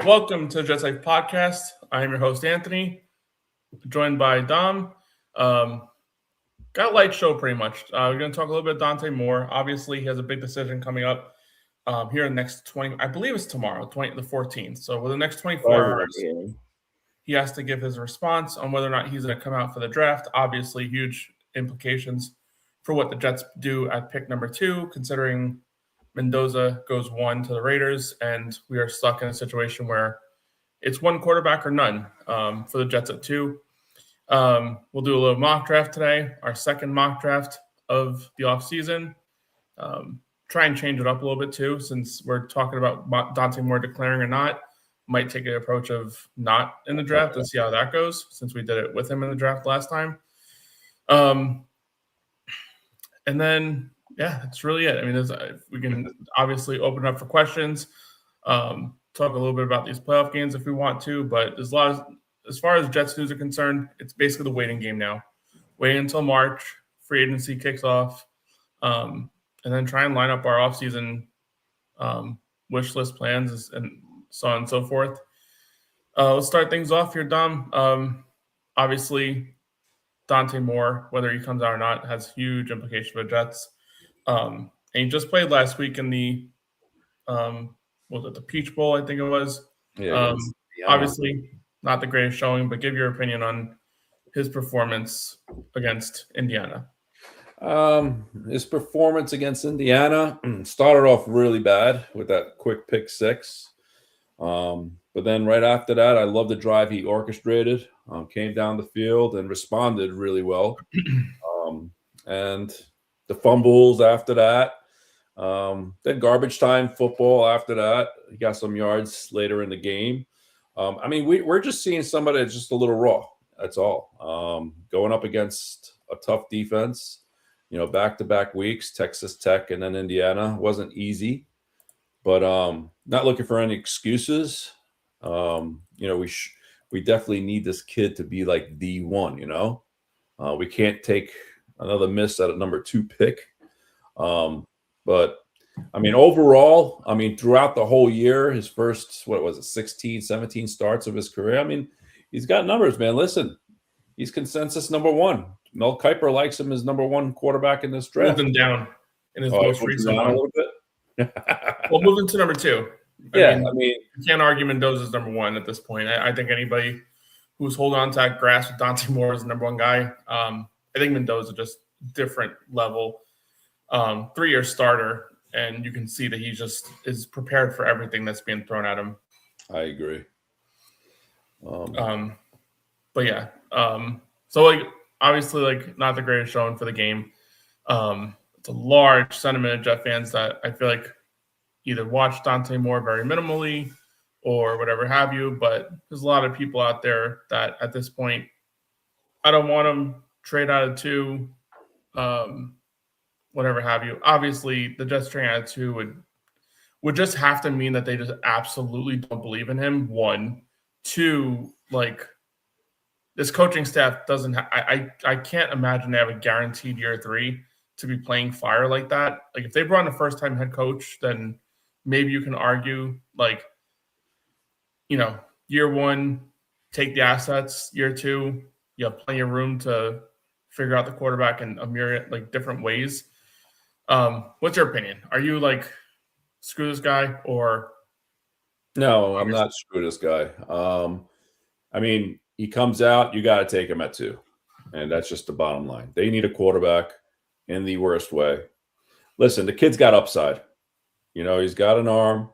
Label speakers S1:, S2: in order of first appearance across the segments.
S1: Welcome to the Jets Life Podcast. I am your host, Anthony, joined by Dom. Got a light show pretty much. We're going to talk a little bit of Dante Moore. Obviously, he has a big decision coming up here in the next 20, I believe it's tomorrow, the 14th. So within the next 24 hours, he has to give his response on whether or not he's going to come out for the draft. Obviously, huge implications for what the Jets do at pick number 2, considering Mendoza goes 1 to the Raiders, and we are stuck in a situation where it's one quarterback or none for the Jets at 2. We'll do a little mock draft today, our second mock draft of the offseason. Try and change it up a little bit too, since we're talking about Dante Moore declaring or not. Might take an approach of not in the draft and see how that goes, since we did it with him in the draft last time. And then, yeah, that's really it. I mean, we can obviously open up for questions, talk a little bit about these playoff games if we want to, but there's a lot of, as far as Jets news are concerned, it's basically the waiting game now. Wait until March, free agency kicks off, and then try and line up our offseason wish list plans and so on and so forth. Let's start things off here, Dom. Obviously, Dante Moore, whether he comes out or not, has huge implications for the Jets. And he just played last week in the the Peach Bowl, I think it was. Yeah, obviously, not the greatest showing, but give your opinion on his performance against Indiana.
S2: His performance against Indiana started off really bad with that quick pick 6. But then right after that, I love the drive he orchestrated, came down the field and responded really well. And the fumbles after that, then garbage time football after that. He got some yards later in the game. I mean, we're just seeing somebody that's just a little raw. That's all. Going up against a tough defense, back-to-back weeks, Texas Tech and then Indiana wasn't easy. But not looking for any excuses. We definitely need this kid to be like the one. We can't take another miss at a number 2 pick. But I mean, overall, throughout the whole year, his first 16, 17 starts of his career. I mean, he's got numbers, man. Listen, he's consensus number 1. Mel Kiper likes him as number 1 quarterback in this draft.
S1: Moved him down in his most recent one. A little bit. Well, moving to number 2. I mean, you can't argue Mendoza's number 1 at this point. I think anybody who's holding on to that grasp with Dante Moore as the number 1 guy, I think Mendoza just different level, 3-year starter, and you can see that he just is prepared for everything that's being thrown at him.
S2: I agree.
S1: But yeah, so obviously not the greatest showing for the game. It's a large sentiment of Jet fans that I feel like either watch Dante Moore very minimally or whatever have you, but there's a lot of people out there that at this point, I don't want him trade out of 2, whatever have you. Obviously, the Jets trading out of 2 would just have to mean that they just absolutely don't believe in him, 1. 2, this coaching staff doesn't I can't imagine they have a guaranteed year 3 to be playing fire like that. If they brought in a first-time head coach, then maybe you can argue, year 1, take the assets. Year 2, you have plenty of room to figure out the quarterback in a myriad, different ways. What's your opinion? Are you, screw this guy, or?
S2: No, I'm not screw this guy. I mean, he comes out, you got to take him at 2. And that's just the bottom line. They need a quarterback in the worst way. Listen, the kid's got upside. He's got an arm.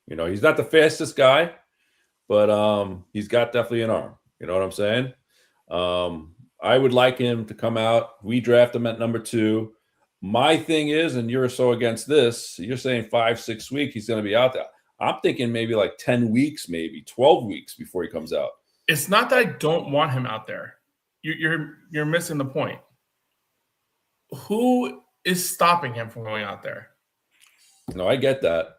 S2: He's not the fastest guy, but he's got definitely an arm. You know what I'm saying? I would like him to come out. We draft him at number 2. My thing is, and you're so against this, you're saying 5-6 weeks he's going to be out there. I'm thinking maybe 10 weeks, maybe 12 weeks before he comes out.
S1: It's not that I don't want him out there. You're missing the point. Who is stopping him from going out there?
S2: No, I get that.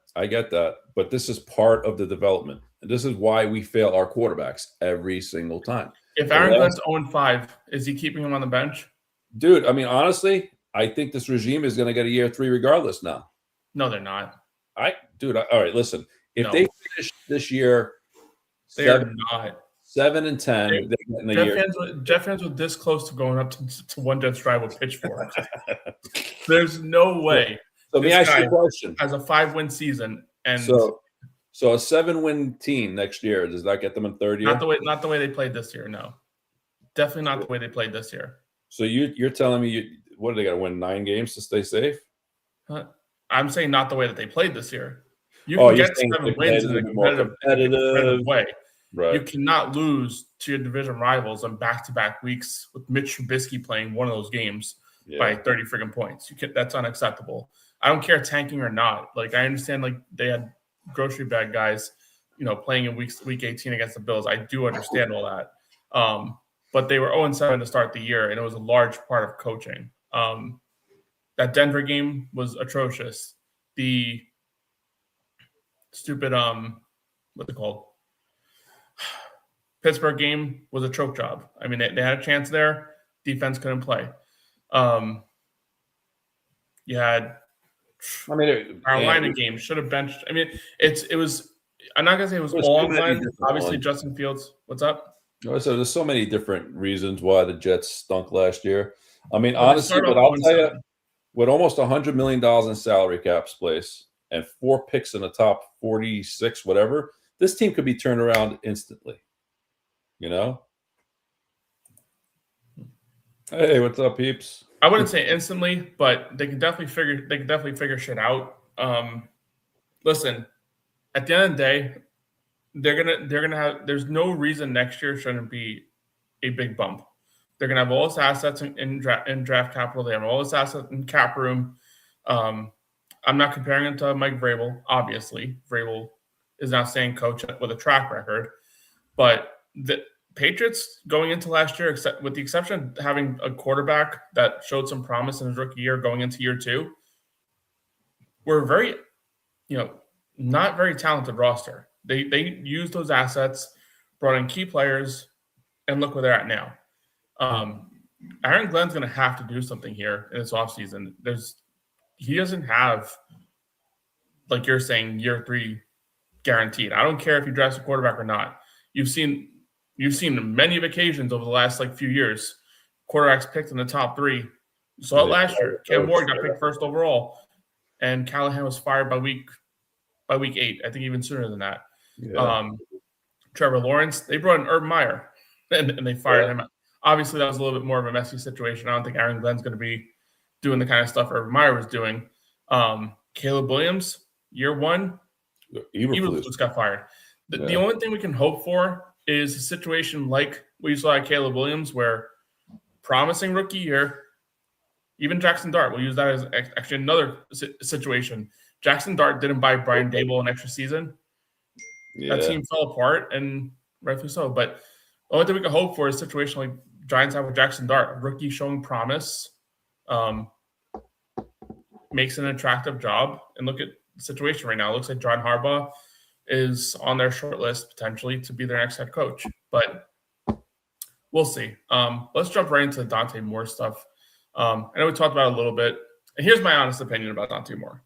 S2: But this is part of the development. And this is why we fail our quarterbacks every single time.
S1: If Aaron Glenn's 0-5, is he keeping him on the bench?
S2: Dude, honestly, I think this regime is going to get a year 3 regardless now.
S1: No, they're not.
S2: All right, listen. If they finish this year
S1: They are not.
S2: 7-10. They're getting a year.
S1: Jet fans were this close to going up to one Jets drive with pitchforks. There's no way.
S2: So let me ask you a question.
S1: Has a 5-win season, and
S2: so a 7-win team next year, does that get them in third year?
S1: Not the way they played this year. No, definitely not the way they played this year.
S2: So you're telling me what, they got to win 9 games to stay safe?
S1: I'm saying not the way that they played this year. You can get 7 wins in a competitive way.
S2: Right.
S1: You cannot lose to your division rivals on back-to-back weeks with Mitch Trubisky playing one of those games by 30 friggin' points. That's unacceptable. I don't care tanking or not. Like, I understand, like, they had grocery bag guys, playing in week 18 against the Bills. I do understand all that. But they were 0-7 to start the year, and it was a large part of coaching. That Denver game was atrocious. The stupid what's it called? Pittsburgh game was a choke job. I mean, they had a chance there. Defense couldn't play. You had Carolina game, should have benched. I mean, it was. I'm not gonna say it was all on line. Obviously, Justin Fields. What's up?
S2: So there's so many different reasons why the Jets stunk last year. I mean, honestly, but I'll tell you, with almost $100 million in salary cap space and 4 picks in the top 46, whatever, this team could be turned around instantly. Hey, what's up, peeps?
S1: I wouldn't say instantly, but they can definitely figure shit out. Listen, at the end of the day, they're gonna have. There's no reason next year shouldn't be a big bump. They're gonna have all this assets in draft capital. They have all this assets in cap room. I'm not comparing them to Mike Vrabel. Obviously, Vrabel is an outstanding coach with a track record, but the Patriots going into last year, except with the exception of having a quarterback that showed some promise in his rookie year going into year 2, were very, not very talented roster. They used those assets, brought in key players, and look where they're at now. Aaron Glenn's going to have to do something here in this offseason. He doesn't have, like you're saying, year 3 guaranteed. I don't care if he drafts a quarterback or not. You've seen many occasions over the last few years, quarterbacks picked in the top 3. You saw it last year. Cam Ward got picked first overall, and Callahan was fired by week 8. I think even sooner than that. Yeah. Trevor Lawrence, they brought in Urban Meyer, and they fired him. Obviously, that was a little bit more of a messy situation. I don't think Aaron Glenn's going to be doing the kind of stuff Urban Meyer was doing. Caleb Williams, year 1, just got fired. The only thing we can hope for is a situation like we saw at Caleb Williams, where promising rookie year, even Jackson Dart, we'll use that as actually another situation. Jackson Dart didn't buy Brian Daboll an extra season. Yeah. That team fell apart, and rightfully so. But the only thing we can hope for is a situation like Giants have with Jackson Dart, a rookie showing promise, makes an attractive job. And look at the situation right now. It looks like John Harbaugh is on their short list potentially to be their next head coach. But we'll see. Let's jump right into the Dante Moore stuff. I know we talked about it a little bit. And here's my honest opinion about Dante Moore.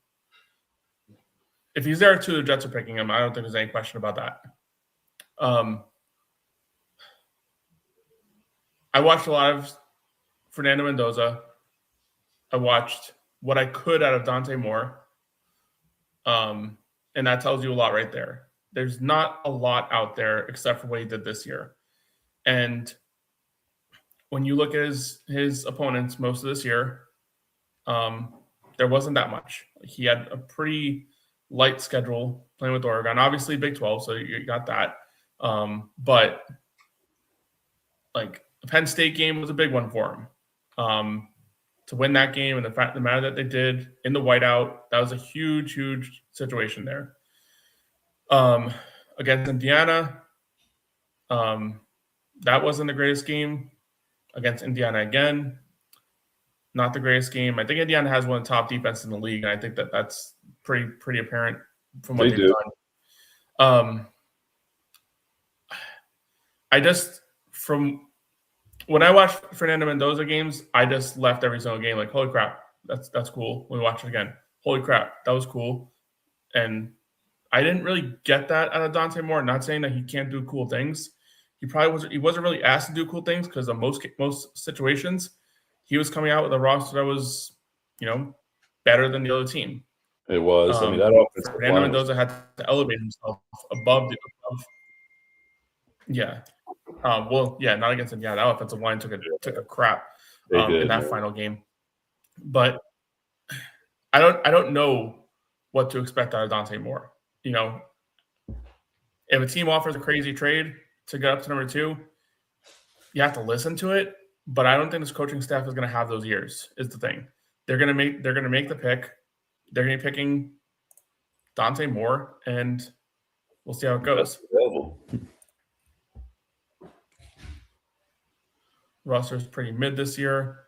S1: If he's there too, the Jets are picking him. I don't think there's any question about that. I watched a lot of Fernando Mendoza. I watched what I could out of Dante Moore. And that tells you a lot right there. There's not a lot out there except for what he did this year. And when you look at his opponents most of this year, there wasn't that much. He had a pretty light schedule playing with Oregon. Obviously, Big 12, so you got that. But like the Penn State game was a big one for him. To win that game and the manner that they did in the whiteout, that was a huge, huge situation there. Against Indiana, that wasn't the greatest game. Against Indiana again, not the greatest game. I think Indiana has one of the top defenses in the league, and I think that's pretty apparent from what they've done. From when I watched Fernando Mendoza games, I just left every single game like, holy crap, that's cool. When we watch it again, holy crap, that was cool. And I didn't really get that out of Dante Moore. Not saying that he can't do cool things. He wasn't really asked to do cool things because in most situations he was coming out with a roster that was, better than the other team.
S2: It was. I mean, that offensive
S1: Fernando
S2: line
S1: Mendoza had to elevate himself above. Yeah. Not against him. Yeah, that offensive line took a crap in that final game. But I don't know what to expect out of Dante Moore. If a team offers a crazy trade to get up to number 2, you have to listen to it. But I don't think this coaching staff is going to have those ears. Is the thing. They're going to make the pick. They're going to be picking Dante Moore, and we'll see how it goes. Roster's pretty mid this year.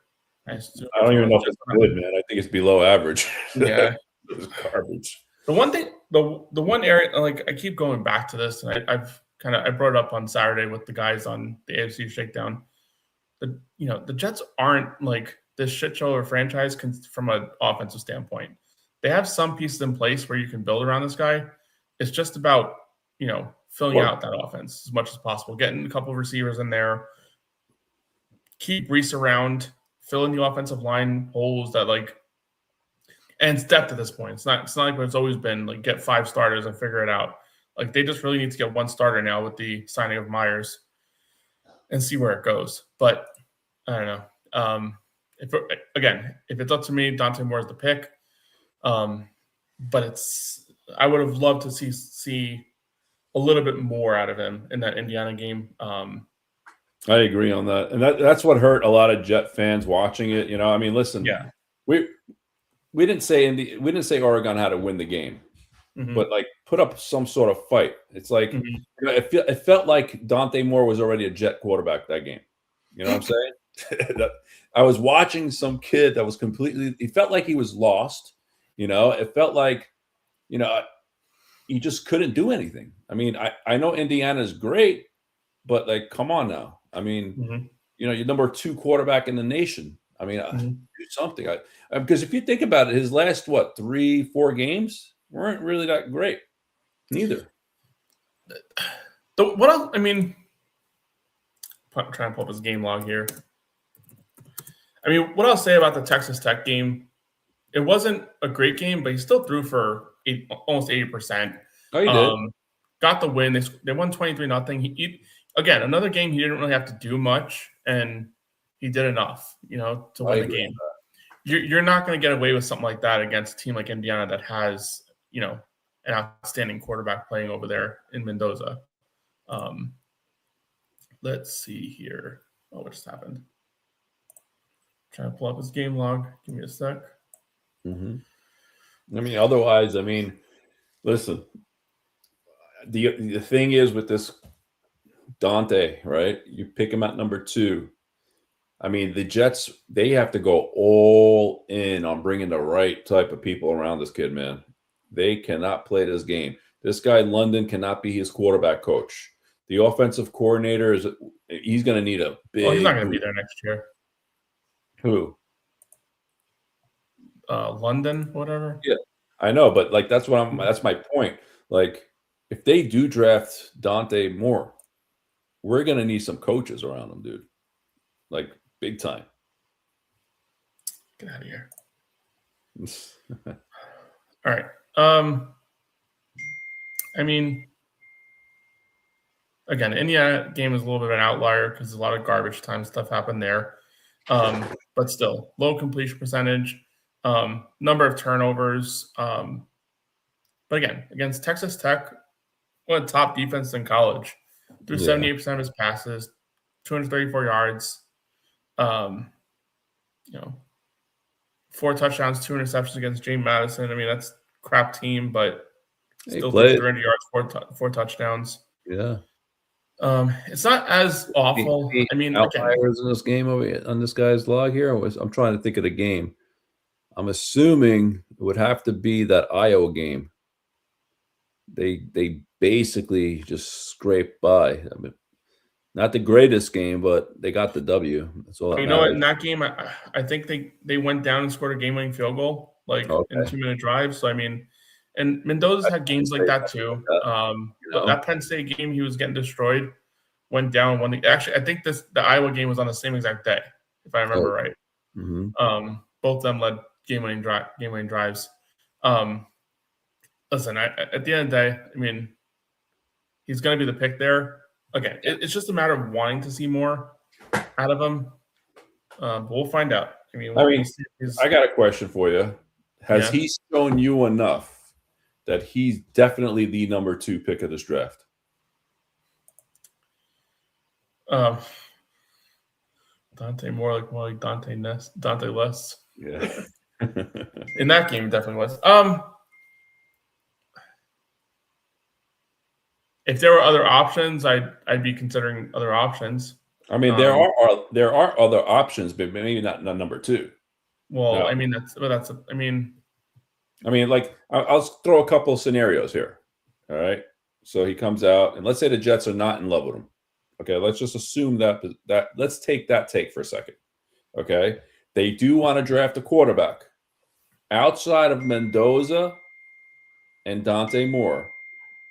S2: I don't even know if it's good, man. I think it's below average.
S1: Yeah,
S2: it's garbage.
S1: The one thing, the one area, like I keep going back to this, and I brought it up on Saturday with the guys on the AFC Shakedown. The Jets aren't like this shit show or franchise from an offensive standpoint. They have some pieces in place where you can build around this guy. It's just about filling out that offense as much as possible, getting a couple of receivers in there, keep Reese around, fill in the offensive line holes that and it's depth at this point. It's not like what it's always been, like get 5 starters and figure it out. Like they just really need to get 1 starter now with the signing of Myers and see where it goes. But I don't know. If it's up to me, Dante Moore is the pick. But I would have loved to see a little bit more out of him in that Indiana game.
S2: I agree on that, and that's what hurt a lot of Jet fans watching it. I mean, listen,
S1: yeah,
S2: we didn't say Oregon had to win the game, but put up some sort of fight. It's like it felt like Dante Moore was already a Jet quarterback that game. You know what I'm saying? I was watching some kid that was completely. He felt like he was lost. It felt like, he just couldn't do anything. I mean, I know Indiana's great, but come on now. I mean, you're number 2 quarterback in the nation. I mean, do something. Because if you think about it, his last 3-4 games weren't really that great, neither.
S1: What else? I mean, trying to pull up his game log here. I mean, what I'll say about the Texas Tech game, it wasn't a great game, but he still threw for almost 80%.
S2: Oh, he did.
S1: Got the win. They won 23-0. Again, another game he didn't really have to do much, and he did enough, to win the game. You're not going to get away with something like that against a team like Indiana that has, an outstanding quarterback playing over there in Mendoza. Let's see here. Oh, what just happened? Trying to pull up his game log. Give me a sec.
S2: I mean, otherwise, listen, the thing is with this Dante, right? You pick him at number 2. I mean, the Jets, they have to go all in on bringing the right type of people around this kid, man. They cannot play this game. This guy, London, cannot be his quarterback coach. The offensive coordinator he's going to need a big.
S1: Oh, he's not going to be there next year.
S2: Who?
S1: London, whatever.
S2: Yeah, I know, but that's my point. If they do draft Dante Moore, we're going to need some coaches around him, dude. Big time.
S1: Get out of here. All right. I mean, again, the Indiana game is a little bit of an outlier because a lot of garbage time stuff happened there. But still, low completion percentage, number of turnovers. But again, against Texas Tech, one of the top defenses in college, threw 78% of his passes, 234 yards. 4 touchdowns, 2 interceptions against James Madison. I mean, that's a crap team, but still 300 yards, 4 touchdowns.
S2: Yeah.
S1: It's not as awful. I mean,
S2: outliers in this game on this guy's log here. I'm trying to think of the game. I'm assuming it would have to be that Iowa game. They basically just scraped by. I mean, not the greatest game, but they got the W. That's all.
S1: You know what? In that game, I think they went down and scored a game-winning field goal, in a 2-minute drive. So I mean, And Mendoza's had games like that too. But
S2: know?
S1: that Penn State game, he was getting destroyed, went down. Actually, I think the Iowa game was on the same exact day, if I remember right. Both of them led game-winning drives. Listen, at the end of the day, I mean, he's going to be the pick there. Again, it's just a matter of wanting to see more out of him. But we'll find out.
S2: I got a question for you. Has he shown you enough that he's definitely the number 2 pick of this draft?
S1: Dante Moore, more like Dante less.
S2: Yeah.
S1: In that game, definitely was. If there were other options, I'd be considering other options.
S2: I mean, there are other options, but maybe not number 2.
S1: Well, no.
S2: I'll throw a couple of scenarios here. All right. So he comes out, and let's say the Jets are not in love with him. Okay, let's just assume that let's take that take for a second. Okay. They do want to draft a quarterback. Outside of Mendoza and Dante Moore,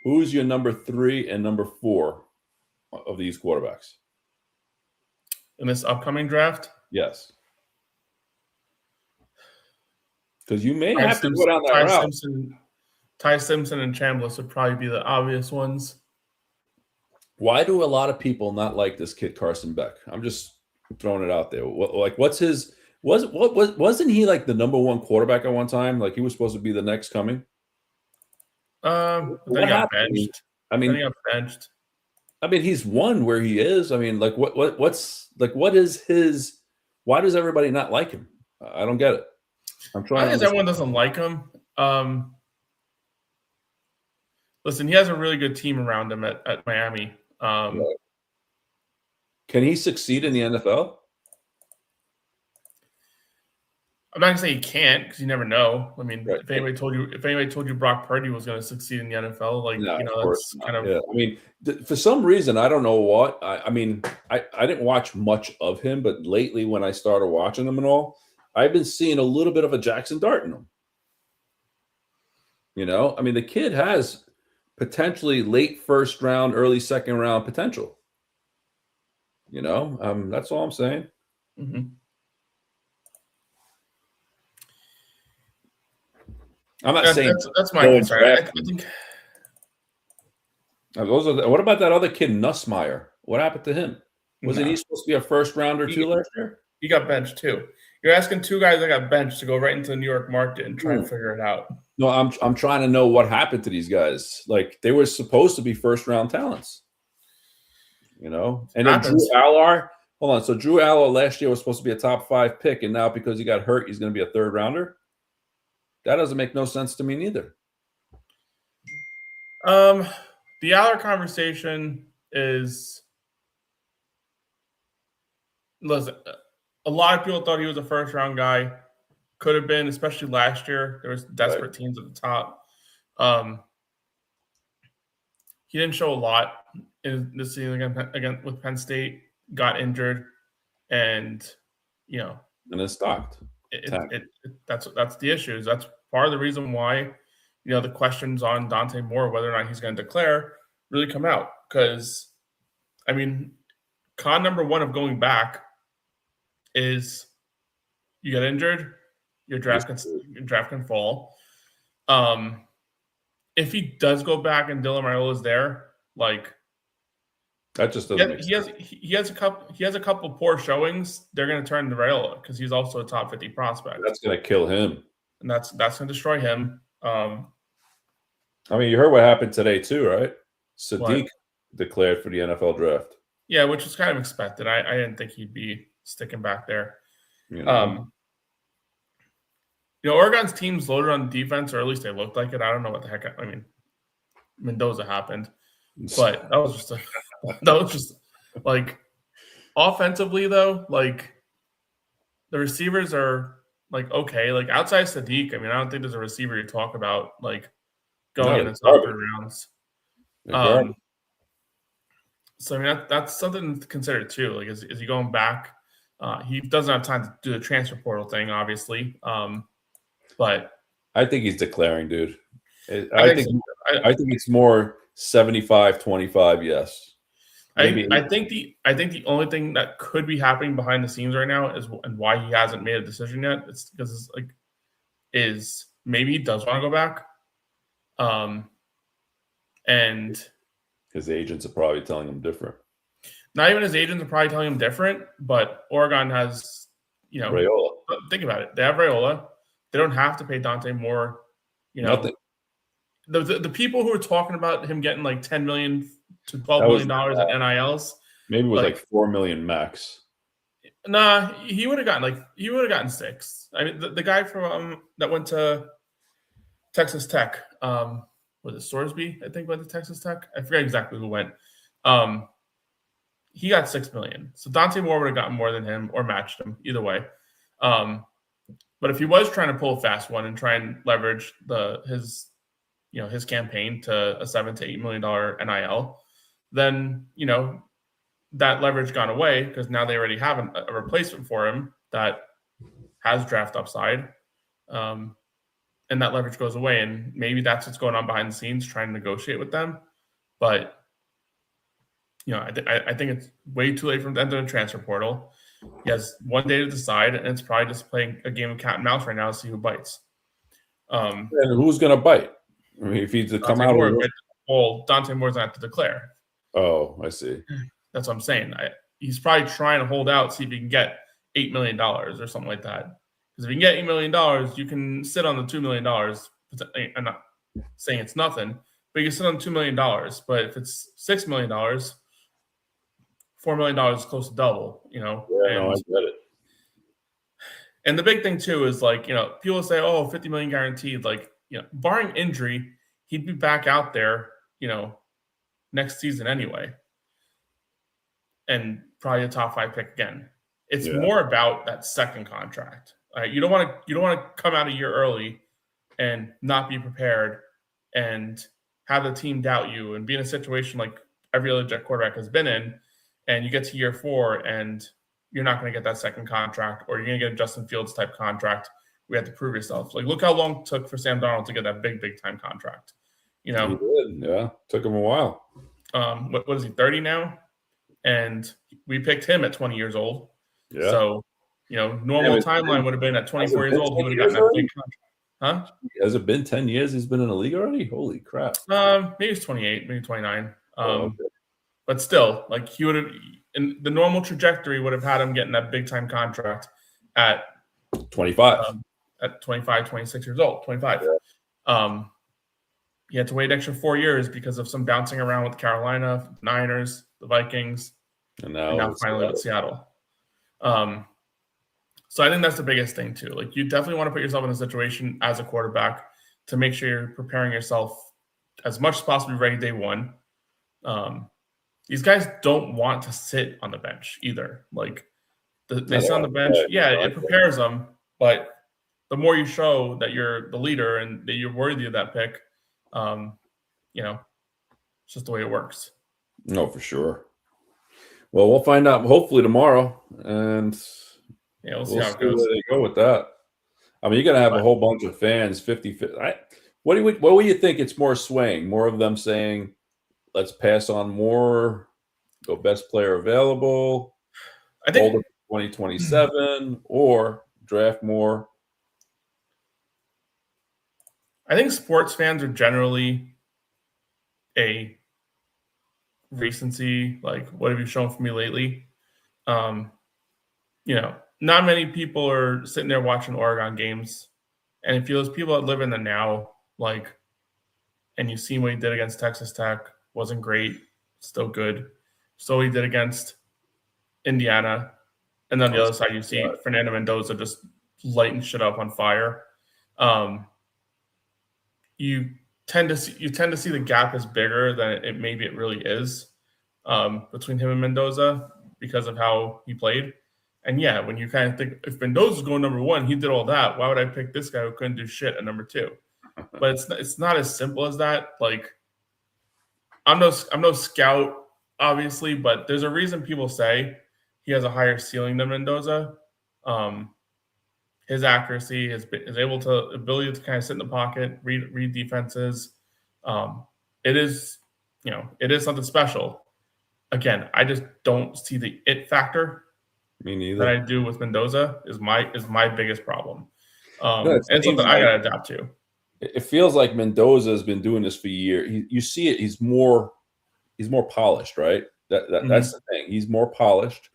S2: who's your number 3 and number 4 of these quarterbacks?
S1: In this upcoming draft?
S2: Yes. Because you may have to go down that route.
S1: Ty Simpson and Chambliss would probably be the obvious ones.
S2: Why do a lot of people not like this kid Carson Beck? I'm just throwing it out there. What's his? Wasn't he like the number 1 quarterback at one time? Like he was supposed to be the next coming.
S1: Then he got benched.
S2: I mean, he's won where he is. I mean, like what is his? Why does everybody not like him? I don't get it. I'm trying.
S1: Because everyone doesn't like him. Listen, he has a really good team around him at Miami.
S2: Can he succeed in the NFL?
S1: I'm not gonna say he can't because you never know. I mean, if anybody told you Brock Purdy was going to succeed in the NFL, that's kind of.
S2: Yeah. I mean, for some reason, I don't know what. I mean, I didn't watch much of him, but lately when I started watching him and all, I've been seeing a little bit of a Jackson Dart in him. I mean, the kid has potentially late first round, early second round potential. That's all I'm saying.
S1: Mm-hmm.
S2: I'm not saying
S1: that's my concern. I think.
S2: What about that other kid, Nussmeier? What happened to him? Wasn't he supposed to be a first rounder too last year?
S1: He got benched too. You're asking 2 guys that got benched to go right into the New York market and try and figure it out.
S2: No, I'm trying to know what happened to these guys. Like they were supposed to be first round talents. And then Drew Aller. Hold on. So Drew Aller last year was supposed to be a top 5 pick, and now because he got hurt, he's going to be a 3rd rounder. That doesn't make no sense to me neither.
S1: The Aller conversation is, listen, a lot of people thought he was a first-round guy. Could have been, especially last year. There was desperate teams at the top. He didn't show a lot in this season again with Penn State. Got injured, and
S2: and it stopped.
S1: That's the issue. That's part of the reason why the questions on Dante Moore, whether or not he's going to declare, really come out. Because I mean, con number 1 of going back is you get injured, your draft can fall. If he does go back and Dylan Raiola is there, like
S2: that just doesn't make sense.
S1: He has a couple poor showings. They're going to turn to Raiola because he's also a top 50 prospect.
S2: That's going to kill him,
S1: and that's going to destroy him.
S2: I mean, you heard what happened today too, right? Sadiq declared for the NFL draft.
S1: Yeah, which was kind of expected. I didn't think he'd be sticking back there. Oregon's team's loaded on defense, or at least they looked like it. I don't know what the heck. I mean, Mendoza happened, but that was just like offensively though. Like the receivers are like okay. Like outside Sadiq, I mean, I don't think there's a receiver you talk about like going in the top 3 rounds. So I mean that's something to consider too. Like is he going back? He doesn't have time to do the transfer portal thing, obviously. But
S2: I think he's declaring, dude.
S1: I
S2: I
S1: think
S2: think
S1: so.
S2: I think it's more 75-25. Yes, maybe
S1: I think the only thing that could be happening behind the scenes right now is, and why he hasn't made a decision yet. It's because it's like is maybe he does want to go back, and
S2: his agents are probably telling him different.
S1: not even his agents are probably telling him different. But Oregon has,
S2: Rayola,
S1: think about it. They have Raiola. They don't have to pay Dante Moore.
S2: nothing.
S1: The people who are talking about him getting like $10 million to $12
S2: That was
S1: million in NILs,
S2: maybe it was
S1: like
S2: like 4 million max.
S1: nah, he would have gotten 6. I mean, the guy from that went to Texas Tech, was it Sorsby? I think went to Texas Tech. I forget exactly who went. Um, he got 6 million. So Dante Moore would have gotten more than him or matched him either way. But if he was trying to pull a fast one and try and leverage his campaign to a $7 to $8 million NIL, then that leverage gone away because now they already have a replacement for him that has draft upside, and that leverage goes away. And maybe that's what's going on behind the scenes, trying to negotiate with them. But I think it's way too late for him to enter the transfer portal. He has one day to decide, and it's probably just playing a game of cat and mouse right now to see who bites.
S2: And who's going to bite? I mean, if he's to come out.
S1: Dante Moore's going to have to declare.
S2: Oh, I see.
S1: That's what I'm saying. He's probably trying to hold out, see if he can get $8 million or something like that. Because if you can get $8 million, you can sit on the $2 million. I'm not saying it's nothing, but you can sit on $2 million. But if it's $6 million, $4 million is close to double.
S2: Yeah, no, I get it.
S1: And the big thing too is people say, "Oh, 50 million guaranteed." Barring injury, he'd be back out there, next season anyway, and probably a top 5 pick again. It's more about that second contract. You don't want to come out a year early and not be prepared and have the team doubt you and be in a situation like every other Jet quarterback has been in, and you get to year 4 and you're not going to get that second contract, or you're going to get a Justin Fields type contract. We have to prove yourself. Look how long it took for Sam Darnold to get that big time contract.
S2: He did, yeah. Took him a while.
S1: What is he, 30 now? And we picked him at 20 years old.
S2: Yeah.
S1: So, normal timeline would have been at 24 years old, he would have gotten that big contract. Huh?
S2: Has it been 10 years he's been in the league already? Holy crap.
S1: Maybe it's 28, maybe 29.
S2: Okay.
S1: But still, he would have, in the normal trajectory, would have had him getting that big time contract at
S2: 25.
S1: At 25, 26 years old, 25.
S2: Yeah.
S1: He had to wait an extra 4 years because of some bouncing around with Carolina, Niners, the Vikings, and now finally with Seattle. So I think that's the biggest thing too. You definitely want to put yourself in a situation as a quarterback to make sure you're preparing yourself as much as possible ready day one. These guys don't want to sit on the bench either. They sit on the bench. Yeah, it prepares them, but the more you show that you're the leader and that you're worthy of that pick, it's just the way it works.
S2: No, for sure. Well, we'll find out hopefully tomorrow, and
S1: we'll see how it goes.
S2: Where they go with that. I mean, you're gonna have a whole bunch of fans, 50. What do you think? It's more swaying, more of them saying, "Let's pass on Moore, go best player available."
S1: I think
S2: hold it 2027 or draft Moore.
S1: I think sports fans are generally a recency. What have you shown for me lately? Not many people are sitting there watching Oregon games. And if those people that live in the now, and you've seen what he did against Texas Tech, wasn't great, still good. So he did against Indiana. And then the other side, you see Fernando Mendoza just lighting shit up on fire. You tend to see the gap is bigger than it really is between him and Mendoza because of how he played. And yeah, when you kind of think if Mendoza's going number 1, he did all that. Why would I pick this guy who couldn't do shit at number 2? But it's not as simple as that. I'm no scout, obviously, but there's a reason people say he has a higher ceiling than Mendoza. his accuracy, his ability to kind of sit in the pocket, read defenses. It is something special. Again, I just don't see the it factor.
S2: Me neither.
S1: That I do with Mendoza is my biggest problem.
S2: No,
S1: and it's something I gotta adapt to.
S2: It feels like Mendoza has been doing this for years. You see it. He's more polished, right? That's the thing. He's more polished.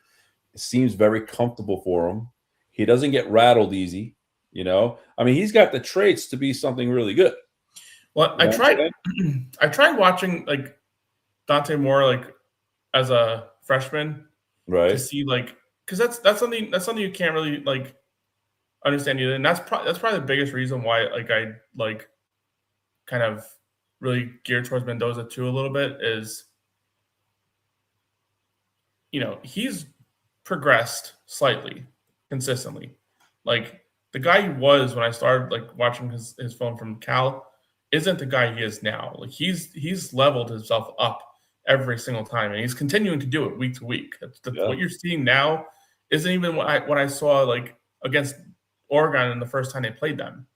S2: It seems very comfortable for him. He doesn't get rattled easy. I mean, he's got the traits to be something really good.
S1: Well, I tried watching like Dante Moore like as a freshman,
S2: right?
S1: To see like because that's something you can't really like understand either, and that's probably the biggest reason why like I like kind of really geared towards Mendoza too a little bit is he's progressed slightly consistently. Like the guy he was when I started like watching his film from Cal isn't the guy he is now. Like he's leveled himself up every single time, and he's continuing to do it week to week. What you're seeing now isn't even what I saw like against Oregon in the first time they played them.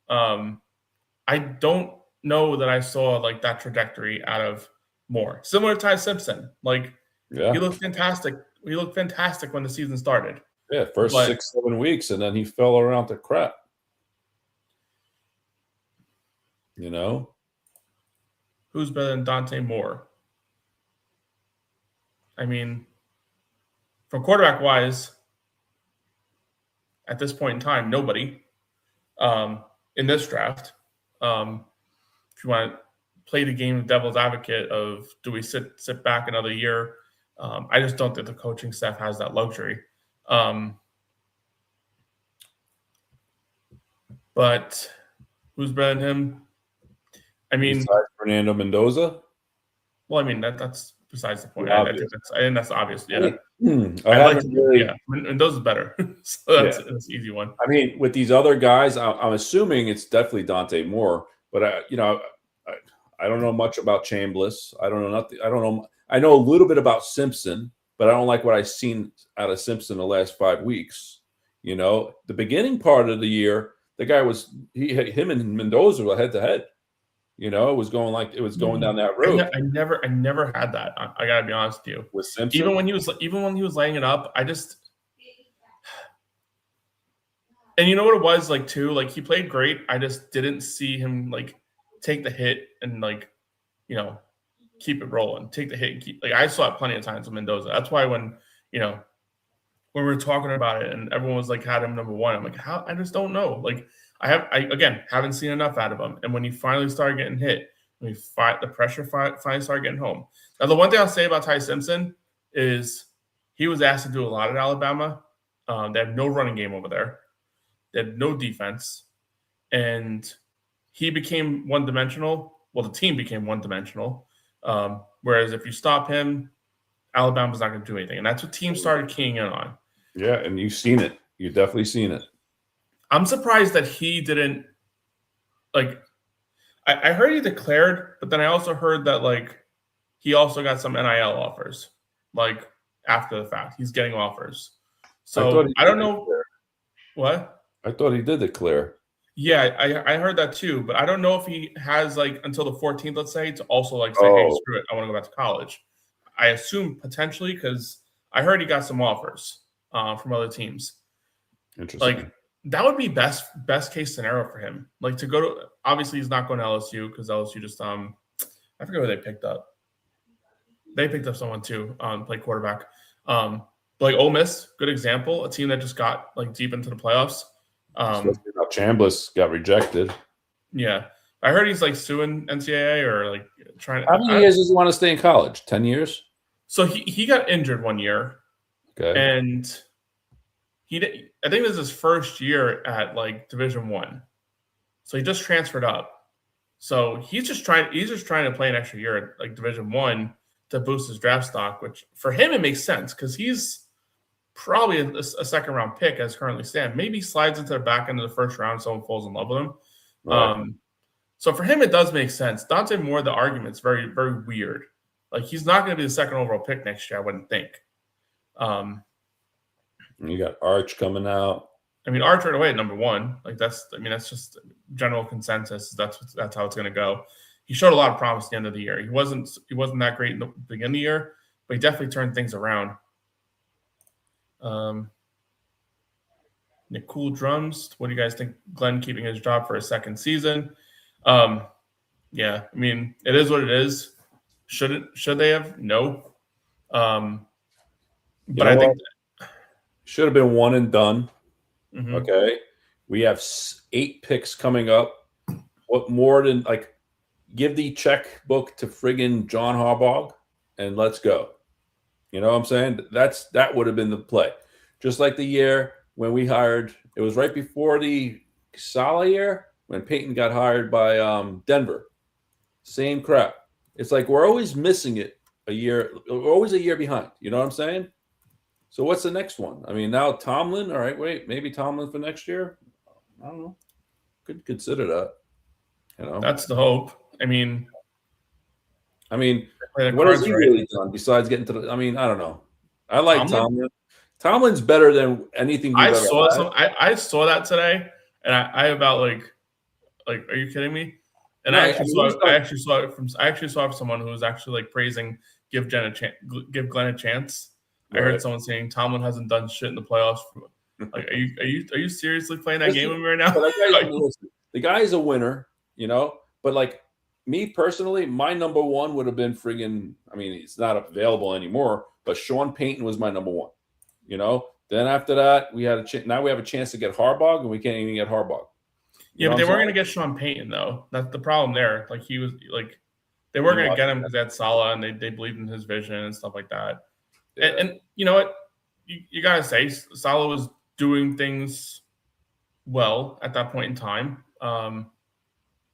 S1: I don't know that I saw like that trajectory out of Moore. Similar to Ty Simpson. Like he looked fantastic. He looked fantastic when the season started.
S2: Yeah, first 6-7 weeks, and then he fell around to crap.
S1: Who's better than Dante Moore? I mean, from quarterback wise, at this point in time, nobody in this draft. If you want to play the game of devil's advocate of do we sit back another year, I just don't think the coaching staff has that luxury. But who's better than him? I mean,
S2: besides Fernando Mendoza.
S1: Well, I mean that's besides the point. I think that's obvious. Yeah, Mendoza's better, so that's an easy one.
S2: I mean, with these other guys, I'm assuming it's definitely Dante Moore, but I don't know much about Chambliss. I don't know nothing. I don't know. I know a little bit about Simpson, but I don't like what I've seen out of Simpson the last 5 weeks. The beginning part of the year, the guy him and Mendoza were head to head. It was going down that road.
S1: I never had that. I gotta be honest with you.
S2: With Simpson,
S1: even when he was laying it up, and you know what it was like too. Like he played great. I just didn't see him like take the hit and like keep it rolling. Take the hit and keep. Like I saw it plenty of times with Mendoza. That's why when we were talking about it and everyone was like had him number one, I'm like, how? I just don't know. Like I haven't seen enough out of him. And when he finally started getting hit, the pressure finally started getting home. Now, the one thing I'll say about Ty Simpson is he was asked to do a lot at Alabama. They have no running game over there. They had no defense. And he became one-dimensional. Well, the team became one-dimensional. Whereas if you stop him, Alabama's not going to do anything. And that's what teams started keying in on.
S2: Yeah, and you've seen it. You've definitely seen it.
S1: I'm surprised that he didn't like. I heard he declared, but then I also heard that like he also got some NIL offers, like after the fact. He's getting offers. So I don't know what.
S2: I thought he did declare.
S1: Yeah, I heard that too, but I don't know if he has like until the 14th, let's say, to also like say, hey, screw it, I want to go back to college. I assume potentially because I heard he got some offers from other teams.
S2: Interesting.
S1: Like that would be best case scenario for him. Like to go to obviously he's not going to LSU because LSU just I forget who they picked up. They picked up someone too, play quarterback. But like Ole Miss, good example, a team that just got like deep into the playoffs.
S2: Especially about Chambliss got rejected.
S1: Yeah. I heard he's like suing NCAA or like trying to.
S2: How many years does he want to stay in college? 10 years?
S1: So he got injured one year.
S2: Okay.
S1: And I think this is his first year at like Division I. So he just transferred up. So he's just trying to play an extra year at like Division I to boost his draft stock, which for him it makes sense because he's probably a second round pick as currently stand. Maybe slides into the back end of the first round, someone falls in love with him. Right. So for him, it does make sense. Dante Moore, the argument's very, very weird. Like he's not going to be the second overall pick next year, I wouldn't think.
S2: You got Arch coming out.
S1: I mean, Archer away at number one. Like that's just general consensus. That's how it's going to go. He showed a lot of promise at the end of the year. He wasn't that great in the beginning of the year, but he definitely turned things around. Nick Cool drums. What do you guys think? Glenn keeping his job for a second season? Yeah, I mean, it is what it is. Should they have? No. But I think
S2: should have been one and done.
S1: Mm-hmm.
S2: Okay, we have 8 picks coming up. What more than give the checkbook to friggin' John Harbaugh and let's go. You know what I'm saying? That would have been the play. Just like the year when we hired, it was right before the Saleh year when Peyton got hired by Denver. Same crap. It's like we're always missing it a year. We're always a year behind. You know what I'm saying? So what's the next one? I mean, now Tomlin. All right, wait, maybe Tomlin for next year. I don't know. Could consider that. You know,
S1: that's the hope. I mean,
S2: what has he really done besides getting to the? I mean, I don't know. I like Tomlin. Tomlin's better than anything we've ever had.
S1: I saw that today, and I about like, are you kidding me? And I actually saw it from someone who was actually like praising give Glenn a chance. Right. I heard someone saying Tomlin hasn't done shit in the playoffs. Like, are you seriously playing that game with me right now?
S2: The guy is a winner, you know. But like me personally, my number one would have been friggin'. I mean, it's not available anymore. But Sean Payton was my number one. You know. Then after that, we had now we have a chance to get Harbaugh, and we can't even get Harbaugh.
S1: Yeah, but they weren't going to get Sean Payton though. That's the problem there. Like he was like, they weren't going to get him because they had Saleh and they believed in his vision and stuff like that. Yeah. And you know what? You got to say Saleh was doing things well at that point in time.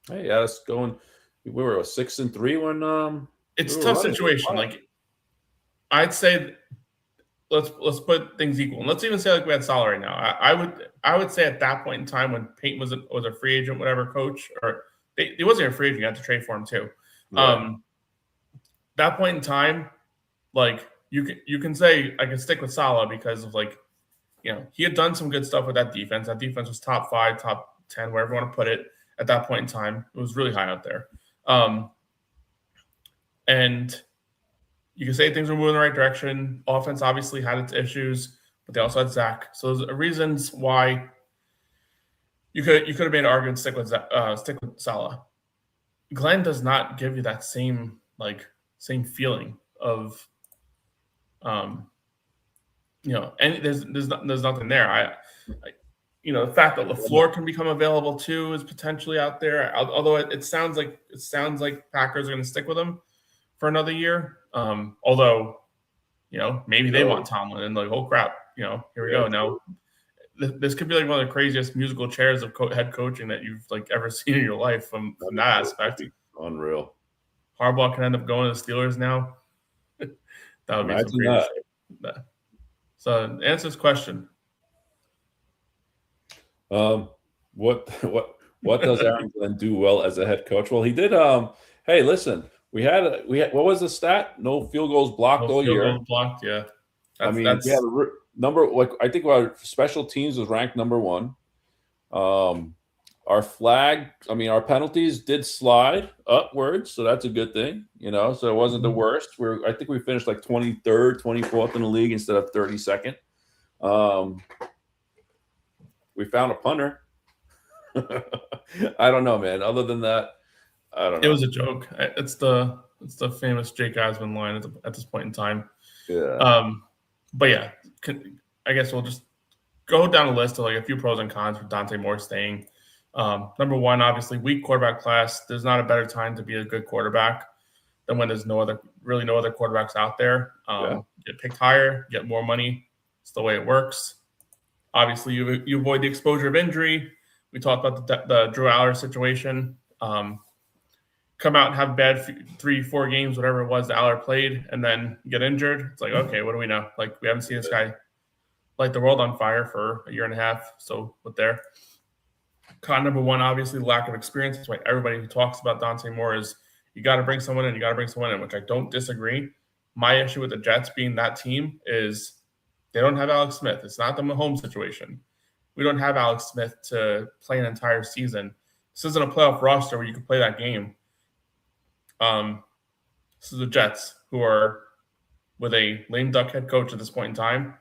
S2: Hey, yeah, it's going. We were 6-3 when
S1: it's a tough situation. Like I'd say, let's put things equal. And let's even say like we had Saleh right now. I would say at that point in time when Peyton was a free agent, whatever coach, or he wasn't a free agent, you had to trade for him too. Right. That point in time, like you can say I can stick with Saleh because of like, you know, he had done some good stuff with that defense. That defense was top 5, top 10, wherever you want to put it at that point in time. It was really high out there. And you can say things were moving in the right direction. Offense obviously had its issues, but they also had Zach. So there's reasons why you could have made an argument stick with Saleh. Glenn does not give you that same feeling of you know, and there's nothing there. The fact that LaFleur can become available too is potentially out there. Although it sounds like Packers are going to stick with him for another yead. Although, you know, maybe they want Tomlin and like, oh crap, you know, here we go. Now, this could be like one of the craziest musical chairs of head coaching that you've like ever seen in your life from that aspect.
S2: Unreal.
S1: Harbaugh can end up going to the Steelers now. That would be some crazy shit. So answer this question.
S2: What does Aaron Glenn do well as a head coach? Well, he did. Hey, listen, we had what was the stat? No field goals blocked all year.
S1: Goals blocked, yeah.
S2: We had a number. Like I think our special teams was ranked number 1. Our our penalties did slide upwards, so that's a good thing, you know. So it wasn't the worst. I think we finished like 23rd, 24th in the league instead of 32nd. We found a punter. I don't know, man. Other than that, I don't know.
S1: It was a joke. It's the famous Jake Asman line at this point in time.
S2: Yeah.
S1: But yeah, I guess we'll just go down a list of like a few pros and cons for Dante Moore staying. Number 1, obviously, weak quarterback class. There's not a better time to be a good quarterback than when there's no other quarterbacks out there. Get picked higher, get more money. It's the way it works. Obviously, you avoid the exposure of injury. We talked about the Drew Aller situation. Come out and have bad 3-4 games, whatever it was that Aller played, and then get injured. It's like, okay, what do we know? Like, we haven't seen this guy light the world on fire for a year and a half. So with there. Con number 1, obviously, lack of experience. That's why everybody who talks about Dante Moore is you got to bring someone in, which I don't disagree. My issue with the Jets being that team is they don't have Alex Smith. It's not the Mahomes situation. We don't have Alex Smith to play an entire season. This isn't a playoff roster where you can play that game. This is the Jets, who are with a lame duck head coach at this point in time.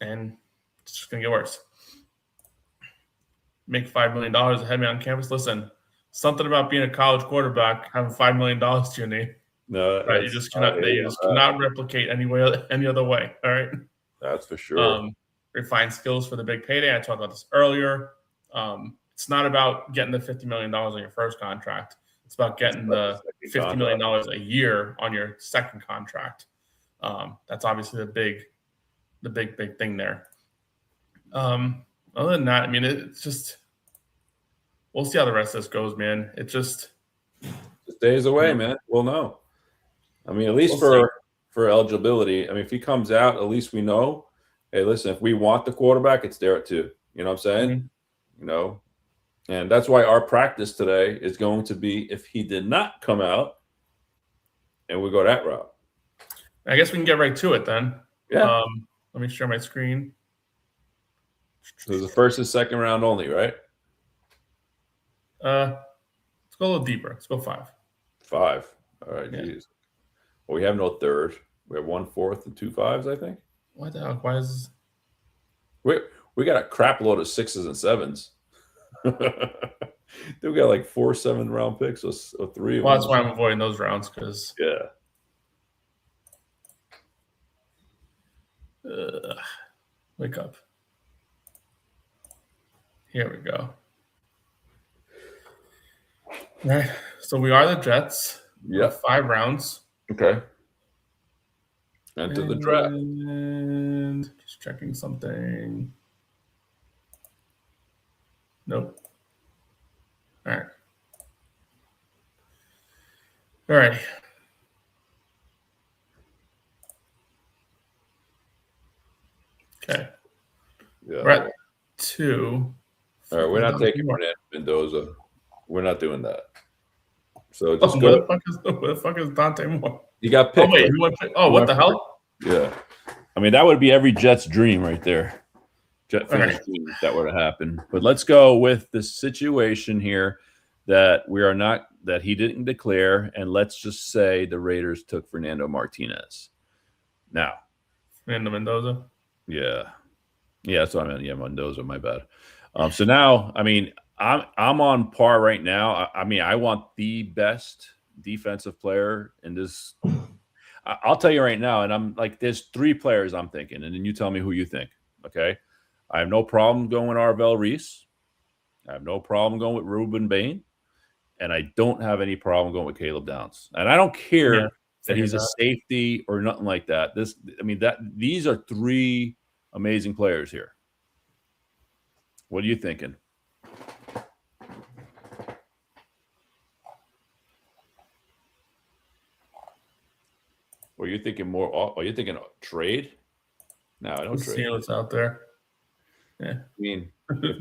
S1: And it's just going to get worse. Make $5 million ahead of me on campus. Listen, something about being a college quarterback, having $5 million to your name.
S2: No,
S1: right? You just cannot replicate any other way. All right.
S2: That's for sure.
S1: Refine skills for the big payday. I talked about this earlier. It's not about getting the $50 million on your first contract. It's about getting the $50 million a year on your second contract. That's obviously the big thing there. Other than that, I mean, it's just we'll see how the rest of this goes, man. It just
S2: days away, man. We'll know. I mean, at least for eligibility. I mean, if he comes out, at least we know. Hey, listen, if we want the quarterback, it's there too. You know what I'm saying?
S1: Mm-hmm.
S2: You know, and that's why our practice today is going to be if he did not come out, and we go that route.
S1: I guess we can get right to it then.
S2: Yeah.
S1: Let me share my screen.
S2: So the first and second round only, right?
S1: Let's go a little deeper. Let's go 5.
S2: 5. All right.
S1: Yeah.
S2: Geez. Well, we have no third. We have 1 4th and 2 5s, I think.
S1: What the hell? Why is
S2: we got a crap load of 6s and 7s. We got like 4 7-round picks or 3.
S1: Well, that's why I'm avoiding those rounds because wake up. Here we go. All right. So we are the Jets.
S2: Yeah.
S1: 5 rounds.
S2: Okay. Enter the draft.
S1: And just checking something. Nope. All right. All right. Okay.
S2: Yeah.
S1: We're at 2.
S2: All right. We're not taking Fernando Mendoza. We're not doing that. So just go.
S1: Where the fuck is Dante Moore?
S2: You got picked.
S1: Oh, wait. What the hell?
S2: Yeah. I mean, that would be every Jets dream right there. Jet fans dream if that were to happen. But let's go with the situation here that he didn't declare, and let's just say the Raiders took Fernando Martinez. Now.
S1: Fernando Mendoza?
S2: Yeah. Yeah, that's what I meant. Yeah, Mendoza, my bad. So now, I mean, I'm on par right now. I mean, I want the best defensive player in this. I'll tell you right now, and I'm like, there's 3 players I'm thinking, and then you tell me who you think. Okay, I have no problem going with Arvell Reese. I have no problem going with Ruben Bain, and I don't have any problem going with Caleb Downs. And I don't care that he's a safety or nothing like that. These are 3 amazing players here. What are you thinking? Or you're thinking more? Are you thinking trade? No, I don't trade.
S1: See what's out there. Yeah,
S2: I mean,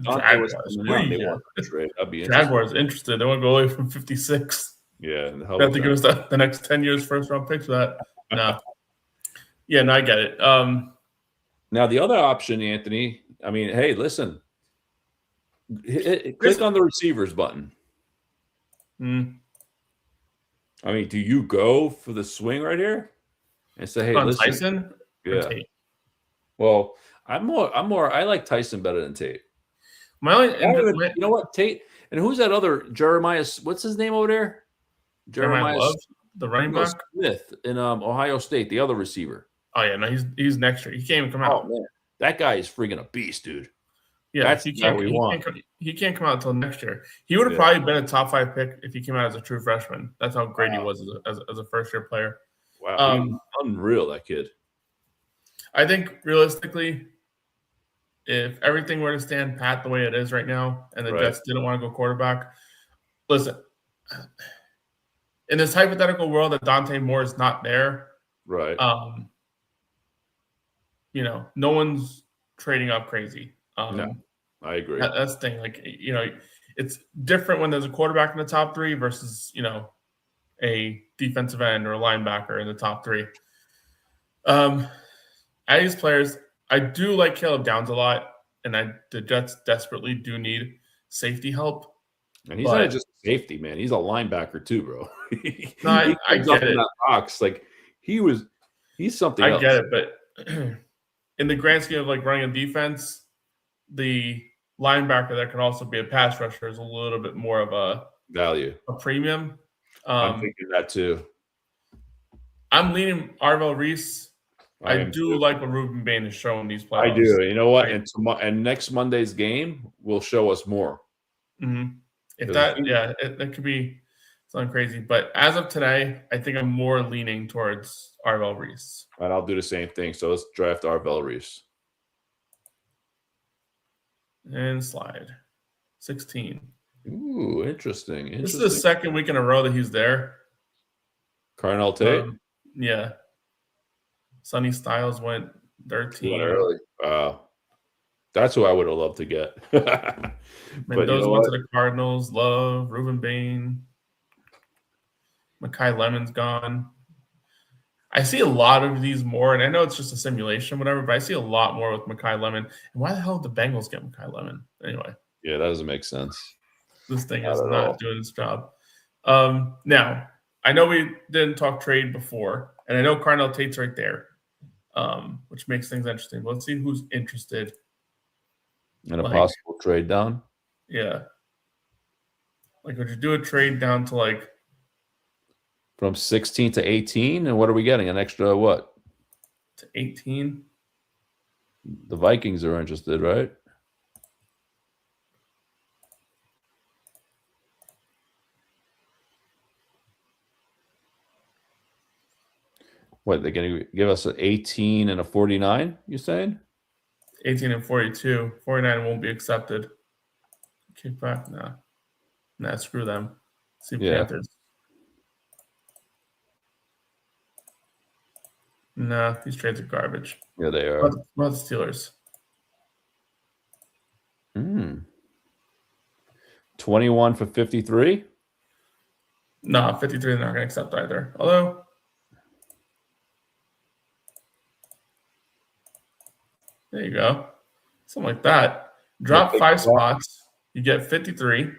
S1: Jaguars.
S2: Trade. That'd be
S1: Jaguars interested. They want to go away from 56.
S2: Yeah,
S1: they have to give us the next 10 years first round picks for that. No. Yeah, no, I get it.
S2: Now the other option, Anthony. I mean, hey, listen. Click on the receivers button. I mean, do you go for the swing right here and say, "Hey, listen,
S1: Tyson"?
S2: Yeah. Well, I like Tyson better than Tate. You know what, Tate, and who's that other Jeremiah? What's his name over there?
S1: Jeremiah Love, the running back.
S2: Smith in Ohio State, the other receiver.
S1: Oh yeah, no, he's next year. He can't even come out.
S2: Oh man, that guy is freaking a beast, dude.
S1: Yeah,
S2: that's he can't
S1: come out until next year. He would have probably been a top 5 pick if he came out as a true freshman. That's how great he was as a first year player.
S2: Wow, unreal, that kid.
S1: I think realistically, if everything were to stand pat the way it is right now, and the Jets didn't want to go quarterback, listen, in this hypothetical world that Dante Moore is not there,
S2: right?
S1: No one's trading up crazy.
S2: No, I agree.
S1: That's the thing. Like, it's different when there's a quarterback in the top 3 versus, a defensive end or a linebacker in the top 3. These players, I do like Caleb Downs a lot, and the Jets desperately do need safety help.
S2: And he's not just a safety, man. He's a linebacker too, bro.
S1: No,
S2: he
S1: I
S2: comes up
S1: get
S2: in
S1: it.
S2: that box like he's something
S1: I
S2: else.
S1: get it, but in the grand scheme of like running a defense, the linebacker that can also be a pass rusher is a little bit more of a
S2: Value.
S1: premium.
S2: I'm thinking that too.
S1: I'm leaning Arvell Reese. I do
S2: too.
S1: like what Ruben Bain is showing these playoffs.
S2: I do. You know what? And next Monday's game will show us more.
S1: Mm-hmm. That could be something crazy. But as of today, I think I'm more leaning towards Arvell Reese.
S2: And I'll do the same thing. So let's draft Arvell Reese.
S1: And slide. 16.
S2: Ooh, interesting.
S1: This is the second week in a row that he's there.
S2: Carnell Tate?
S1: Yeah. Sonny Styles went 13.
S2: Went early. Wow. That's who I would have loved to get.
S1: Mendoza went to the Cardinals. Love. Ruben Bain. Mekhi Lemon's gone. I see a lot of these more, and I know it's just a simulation, whatever, but I see a lot more with Mekhi Lemon. And why the hell did the Bengals get Mekhi Lemon? Anyway.
S2: Yeah, that doesn't make sense.
S1: This thing is not doing its job. Now, I know we didn't talk trade before, and I know Carnell Tate's right there, which makes things interesting. But let's see who's interested.
S2: In a possible trade down?
S1: Yeah. Like, would you do a trade down to, like,
S2: from 16 to 18? And what are we getting? An extra what?
S1: To 18?
S2: The Vikings are interested, right? What, they're going to give us an 18 and a 49, you saying?
S1: 18 and 42. 49 won't be accepted. Kick back? Nah, screw them. See Panthers. Nah, these trades are garbage.
S2: Yeah, they are.
S1: What about the Steelers?
S2: 21 for 53?
S1: No, 53 they're not going to accept either. Although, there you go. Something like that. Drop 5 spots. You get 53.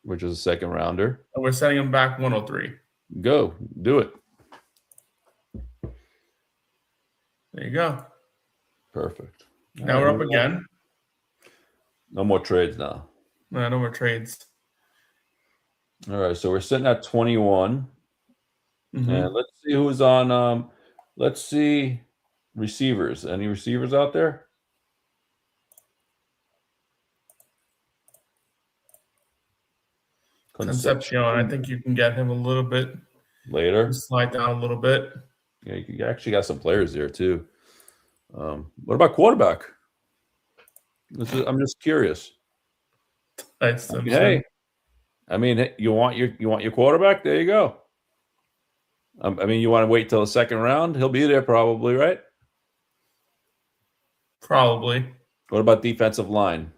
S2: Which is a second rounder.
S1: And we're setting them back 103.
S2: Go. Do it.
S1: There you go.
S2: Perfect.
S1: Now we're up again.
S2: No more trades now.
S1: No more trades.
S2: All right, so we're sitting at 21.
S1: Mm-hmm.
S2: And let's see who's on. Let's see receivers. Any receivers out there?
S1: Concepcion. I think you can get him a little bit
S2: later.
S1: Slide down a little bit.
S2: Yeah, you actually got some players there too. What about quarterback? I'm just curious. Hey, I mean, you want your quarterback? There you go. I mean, you want to wait till the second round? He'll be there probably, right?
S1: Probably.
S2: What about defensive line?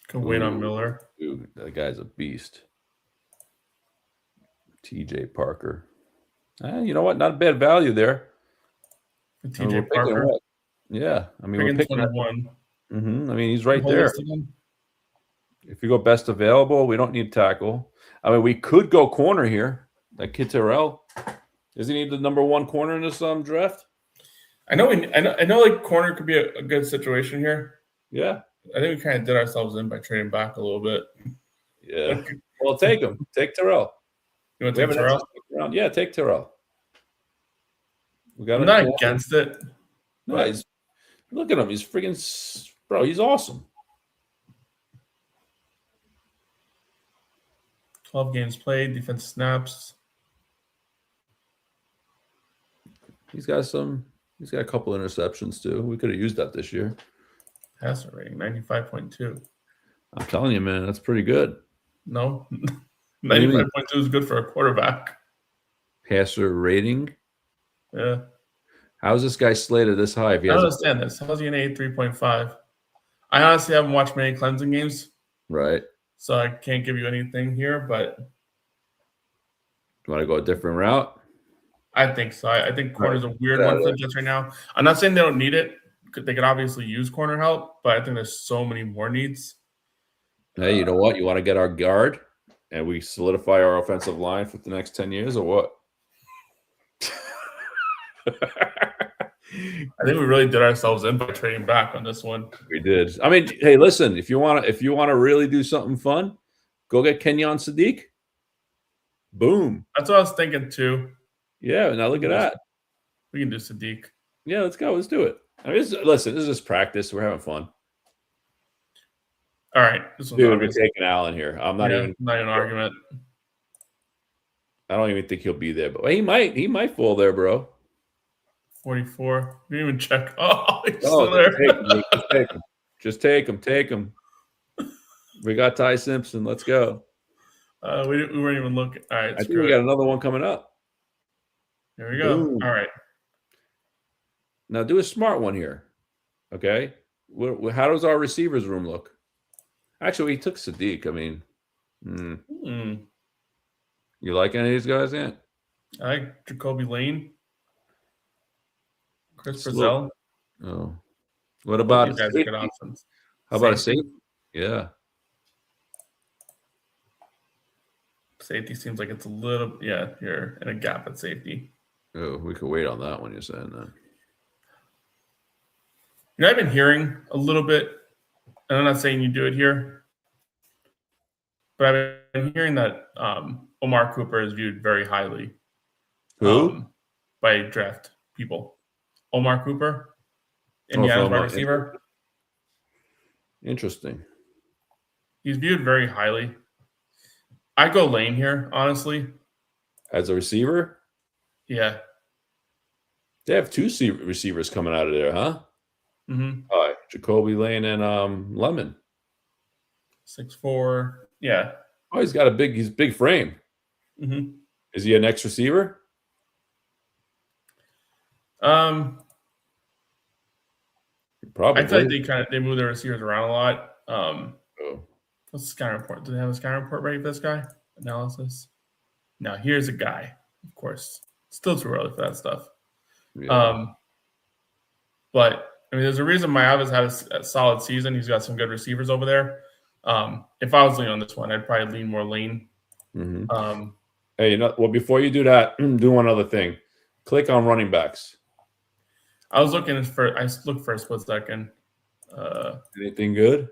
S1: Can wait on Miller.
S2: Dude, that guy's a beast. TJ Parker. You know what? Not a bad value there.
S1: TJ Parker.
S2: Yeah. I mean, we're picking
S1: 21.
S2: I mean, he's right there. If you go best available, we don't need tackle. I mean, we could go corner here. That kid Terrell. Does he need the number 1 corner in this draft?
S1: I know. Like corner could be a good situation here.
S2: Yeah.
S1: I think we kind of did ourselves in by trading back a little bit.
S2: Yeah. Well, take him. Take Terrell.
S1: You want to take Terrell?
S2: Yeah, take Terrell.
S1: I'm not against it.
S2: No, look at him. He's freaking bro. He's awesome.
S1: 12 games played, defense snaps.
S2: He's got a couple interceptions too. We could have used that this year.
S1: Passer rating 95.2.
S2: I'm telling you, man, that's pretty good.
S1: No, 95.2 is good for a quarterback.
S2: Passer rating.
S1: Yeah.
S2: How's this guy slated this high?
S1: I don't understand this. How's he an 83.5? I honestly haven't watched many Clemson games.
S2: Right.
S1: So I can't give you anything here, but.
S2: You want to go a different route?
S1: I think so. I think corner's a weird
S2: Yeah,
S1: one for the Jets right now. I'm not saying they don't need it. They could obviously use corner help, but I think there's so many more needs.
S2: Hey, you know what? You want to get our guard and we solidify our offensive line for the next 10 years or what?
S1: I think we really did ourselves in by trading back on this one.
S2: We did. I mean, hey, listen, if you want to really do something fun, go get Kenyon Sadiq. Boom.
S1: That's what I was thinking too.
S2: Yeah, now look at that.
S1: We can do Sadiq.
S2: Yeah, let's go. Let's do it. I mean, listen, this is just practice. We're having fun.
S1: All right. This one's
S2: Dude, we're taking Allen here. I'm not even
S1: an argument.
S2: I don't even think he'll be there, but he might fall there, bro.
S1: 44. We didn't even check. Oh, he's still there.
S2: Just take him. Take him. We got Ty Simpson. Let's go.
S1: We weren't even looking. All right.
S2: I think we got another one coming up.
S1: There we go. Boom. All right.
S2: Now do a smart one here. Okay. How does our receivers room look? Actually, he took Sadiq. I mean, you like any of these guys, Ant?
S1: I like Jacoby Lane. Chris Brazell.
S2: Oh. What about
S1: these guys are good options?
S2: How about a safety? Yeah.
S1: Safety seems like it's a little, you're in a gap at safety.
S2: Oh, we could wait on that one, you're saying that.
S1: You know, I've been hearing a little bit, and I'm not saying you do it here, but I've been hearing that Omar Cooper is viewed very highly.
S2: Who?
S1: By draft people. Omar Cooper, Indiana's wide receiver.
S2: Interesting.
S1: He's viewed very highly. I'd go Lane here, honestly.
S2: As a receiver?
S1: Yeah.
S2: They have two receivers coming out of there, huh?
S1: Mm-hmm.
S2: All right. Jacoby Lane and Lemon.
S1: 6'4". Yeah.
S2: Oh, he's big frame.
S1: Mm-hmm.
S2: Is he an X receiver? Probably.
S1: I feel like they move their receivers around a lot. What's the scouting report? Do they have a scouting report ready for this guy? Analysis. Now here's a guy. Of course, still too early for that stuff.
S2: Yeah.
S1: But I mean, there's a reason Miami's had a solid season. He's got some good receivers over there. If I was leaning on this one, I'd probably lean more Lane.
S2: Mm-hmm. Hey, before you do that, do one other thing. Click on running backs.
S1: I looked for a split second.
S2: Anything good?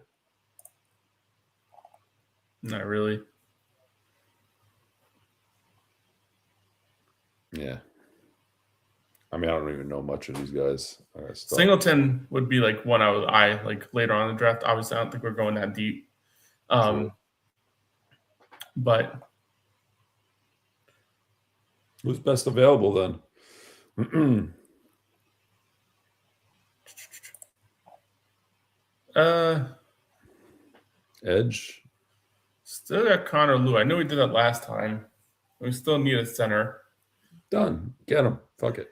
S1: Not really.
S2: Yeah. I mean, I don't even know much of these guys.
S1: Singleton would be like one I would eye like later on in the draft. Obviously, I don't think we're going that deep. But
S2: who's best available then? Edge.
S1: Still got Connor Lew. I know we did that last time. We still need a center.
S2: Done. Get him. Fuck it.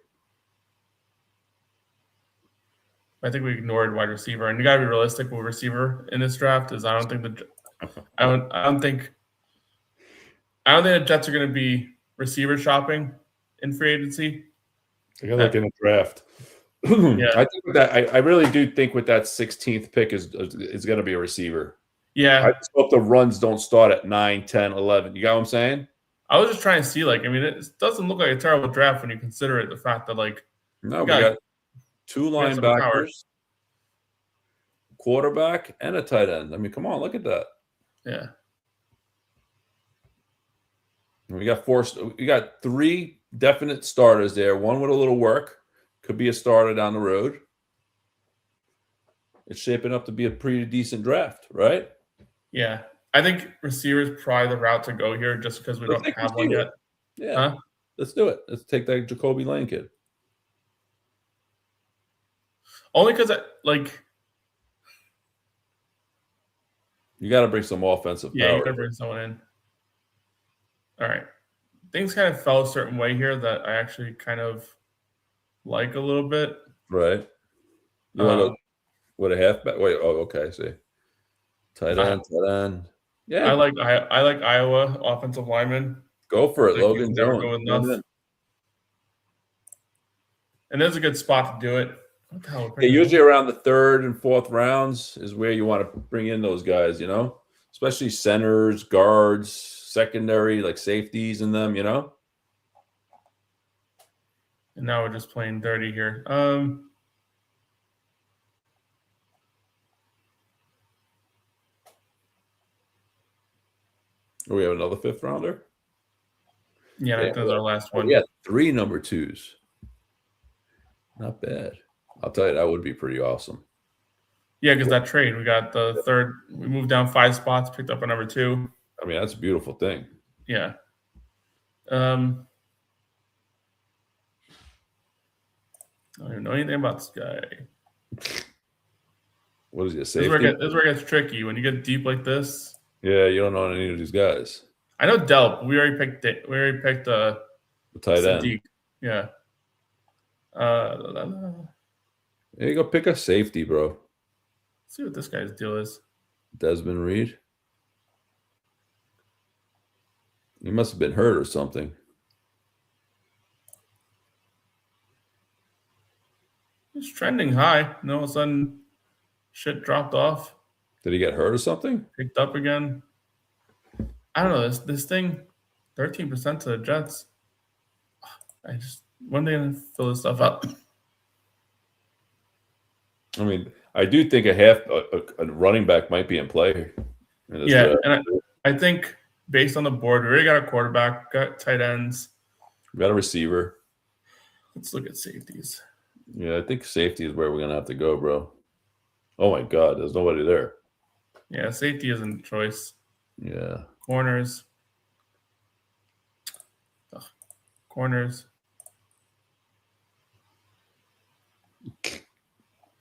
S1: I think we ignored wide receiver, and you gotta be realistic with receiver in this draft. Is I don't think the Jets are going to be receiver shopping in free agency.
S2: I got like in a draft. Yeah. I think with that, I really do think with that 16th pick is going to be a receiver.
S1: Yeah.
S2: I just hope the runs don't start at 9, 10, 11. You got what I'm saying?
S1: I was just trying to see, it doesn't look like a terrible draft when you consider it the fact that,
S2: no, we got two linebackers, quarterback, and a tight end. I mean, come on, look at that.
S1: Yeah.
S2: We got three definite starters there. One with a little work. Could be a starter down the road. It's shaping up to be a pretty decent draft, right?
S1: Yeah. I think receiver's probably the route to go here just because we don't have one yet.
S2: Yeah. Huh? Let's do it. Let's take that Jacoby Lane kid.
S1: Only because,
S2: you got to bring some offensive power.
S1: Yeah, you got to bring someone in. All right. Things kind of fell a certain way here that I actually kind of like a little bit.
S2: Right. You want to go with a halfback? Wait, okay, I see. Tight end. Yeah.
S1: I like Iowa offensive lineman.
S2: Go for it, Logan Jones.
S1: And there's a good spot to do it. What the hell?
S2: Yeah, usually around the 3rd and 4th rounds is where you want to bring in those guys, especially centers, guards, secondary, like safeties in them,
S1: And now we're just playing dirty here.
S2: We have another 5th rounder.
S1: Yeah, I think that's our last one.
S2: Yeah, 3 number 2s. Not bad. I'll tell you, that would be pretty awesome.
S1: Yeah, because that trade, we got the 3rd. We moved down 5 spots, picked up a number 2.
S2: I mean, that's a beautiful thing.
S1: Yeah. I don't even know anything about this guy.
S2: What is it?
S1: This is where it gets tricky when you get deep like this.
S2: Yeah, you don't know any of these guys.
S1: I know Delp. We already picked it. We already picked
S2: the tight end.
S1: Sadiq. Yeah.
S2: There you go. Pick a safety, bro.
S1: Let's see what this guy's deal is.
S2: Desmond Reed. He must have been hurt or something.
S1: He's trending high. And all of a sudden, shit dropped off.
S2: Did he get hurt or something?
S1: Picked up again. I don't know. This thing, 13% to the Jets. When are they going to fill this stuff up?
S2: I mean, I do think a running back might be in play.
S1: Yeah, and I think based on the board, we already got a quarterback, got tight ends.
S2: We got a receiver.
S1: Let's look at safeties.
S2: Yeah, I think safety is where we're going to have to go, bro. Oh, my God. There's nobody there.
S1: Yeah, safety isn't a choice.
S2: Yeah.
S1: Corners. Ugh. Corners.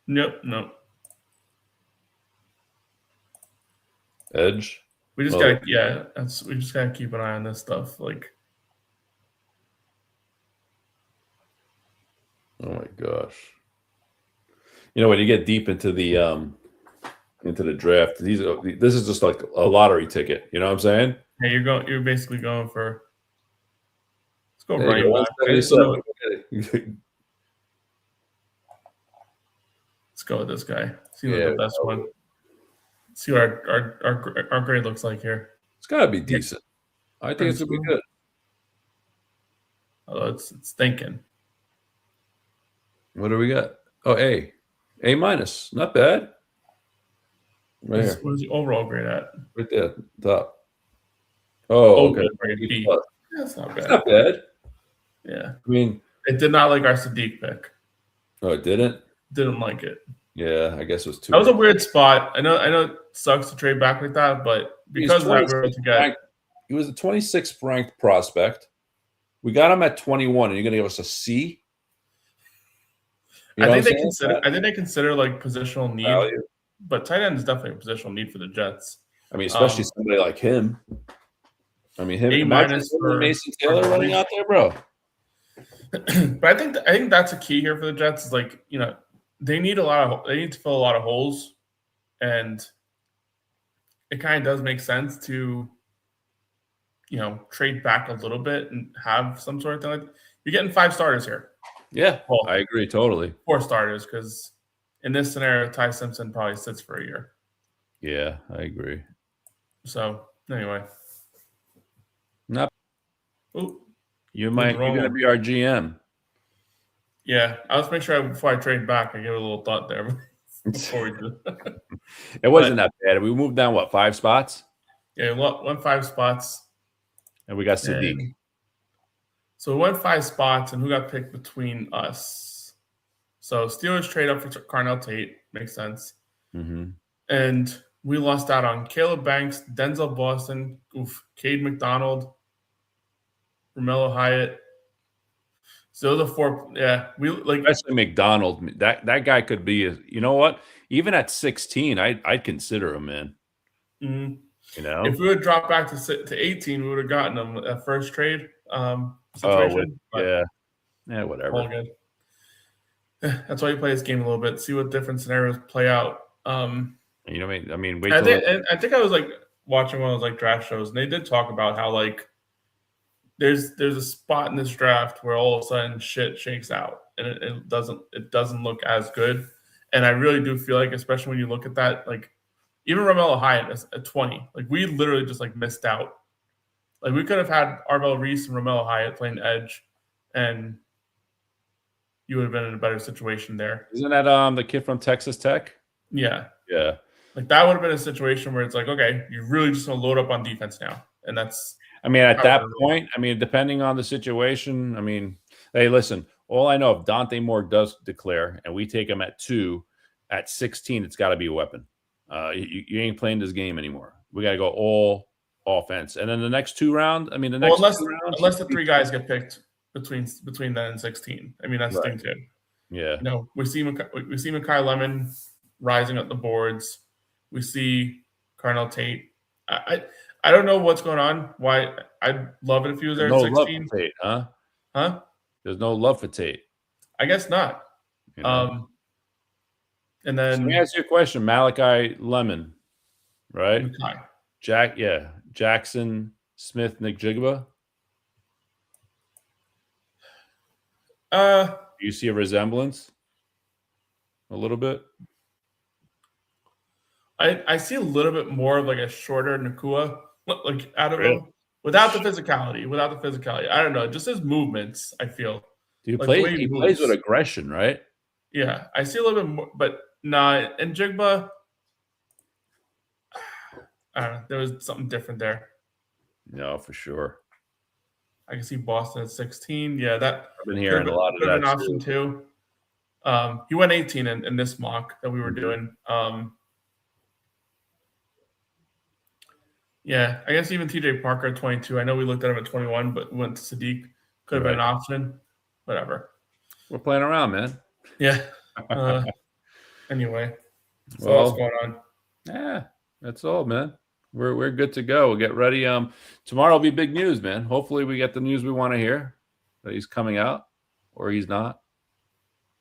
S1: Nope.
S2: Edge.
S1: We just gotta we just gotta keep an eye on this stuff. Like,
S2: oh my gosh. When you get deep into the draft, this is just like a lottery ticket. You know what I'm saying?
S1: Yeah, you're basically going for. Let's go
S2: right back.
S1: Let's go with this guy. See what the best one. See what our grade looks like here.
S2: It's gotta be decent. I think it's gonna be good.
S1: Although it's thinking.
S2: What do we got? Oh, A minus. Not bad.
S1: Right here. What is the overall grade at?
S2: Right there, top. Oh, okay.
S1: B. That's not bad.
S2: It's not bad.
S1: Yeah.
S2: I mean,
S1: it did not like our Sadiq pick.
S2: Oh, it didn't?
S1: Didn't like it.
S2: Yeah, I guess it was too.
S1: That was a weird spot. I know it sucks to trade back like that, but because of that, we were able to get.
S2: He was a 26th ranked prospect. We got him at 21, and you're going to give us a C?
S1: I think they consider like positional need, value. But tight end is definitely a positional need for the Jets.
S2: I mean, especially somebody like him. I mean, him.
S1: A minus for
S2: Mason Taylor running out there, bro.
S1: But I think that's a key here for the Jets. Is like they need to fill a lot of holes, and it kind of does make sense to trade back a little bit and have some sort of thing. Like, you're getting 5 starters here.
S2: Yeah, I agree totally.
S1: 4 starters, because in this scenario, Ty Simpson probably sits for a year.
S2: Yeah, I agree.
S1: So anyway,
S2: you're gonna be our GM.
S1: Yeah, I'll just make sure before I trade back, I give it a little thought there before we do.
S2: It wasn't that bad. We moved down 5 spots?
S1: Yeah, we went 5 spots,
S2: and we got Sadiq.
S1: So we went 5 spots, and who got picked between us? So Steelers trade up for Carnell Tate. Makes sense.
S2: Mm-hmm.
S1: And we lost out on Caleb Banks, Denzel Boston, Cade McDonald, Romello Hyatt. So those are 4. Yeah,
S2: especially McDonald. That guy could be. You know what? Even at 16, I'd consider him, man.
S1: Mm-hmm.
S2: If
S1: we would drop back to 18, we would have gotten him at first trade. Situation.
S2: Yeah, whatever.
S1: All good. That's why you play this game a little bit, see what different scenarios play out.
S2: I mean, wait.
S1: I think I was watching one of those draft shows, and they did talk about how there's a spot in this draft where all of a sudden shit shakes out. and it doesn't look as good. And I really do feel like, especially when you look at that, like even Romello Hyatt at 20, like we literally just like missed out. Like we could have had Arvell Reese and Romello Hyatt playing edge, and you would have been in a better situation there.
S2: Isn't that the kid from Texas Tech?
S1: Yeah.
S2: Yeah.
S1: Like that would have been a situation where it's like, okay, you're really just gonna load up on defense now. And that's
S2: I mean, at that point, I mean, depending on the situation, I mean, hey, listen, all I know if Dante Moore does declare and we take him at 2, at 16, it's got to be a weapon. You ain't playing this game anymore. We got to go all offense. And then the next 2 rounds, I mean,
S1: unless the 3 guys get picked between then and 16. I mean, that's the thing too.
S2: Yeah.
S1: You know, we see Mekhi Lemon rising up the boards. We see Carnell Tate. I don't know what's going on. Why I'd love it if he was there at 16.
S2: Love for Tate, huh?
S1: Huh?
S2: There's no love for Tate.
S1: I guess not.
S2: You know?
S1: And then
S2: so let me ask you a question. Malachi Lemon, right?
S1: Mekhi.
S2: Jackson Smith, Nick Jigba. Do you see a resemblance? A little bit.
S1: I see a little bit more of like a shorter Nakua, like out of him, without the physicality. I don't know, just his movements. I feel.
S2: He plays with aggression, right?
S1: Yeah, I see a little bit more, but nah. And Jigba, I don't know. There was something different there.
S2: No, for sure.
S1: I can see Boston at 16. Yeah, that
S2: I've been hearing a lot of that
S1: an option too. He went 18 in this mock that we were doing. Yeah, I guess even TJ Parker at 22. I know we looked at him at 21, but went to Sadiq. Could have been an option. Whatever.
S2: We're playing around, man.
S1: Yeah. Anyway, so what's going on?
S2: Yeah, that's all, man. We're good to go. We'll get ready. Tomorrow will be big news, man. Hopefully we get the news we want to hear, that he's coming out or he's not.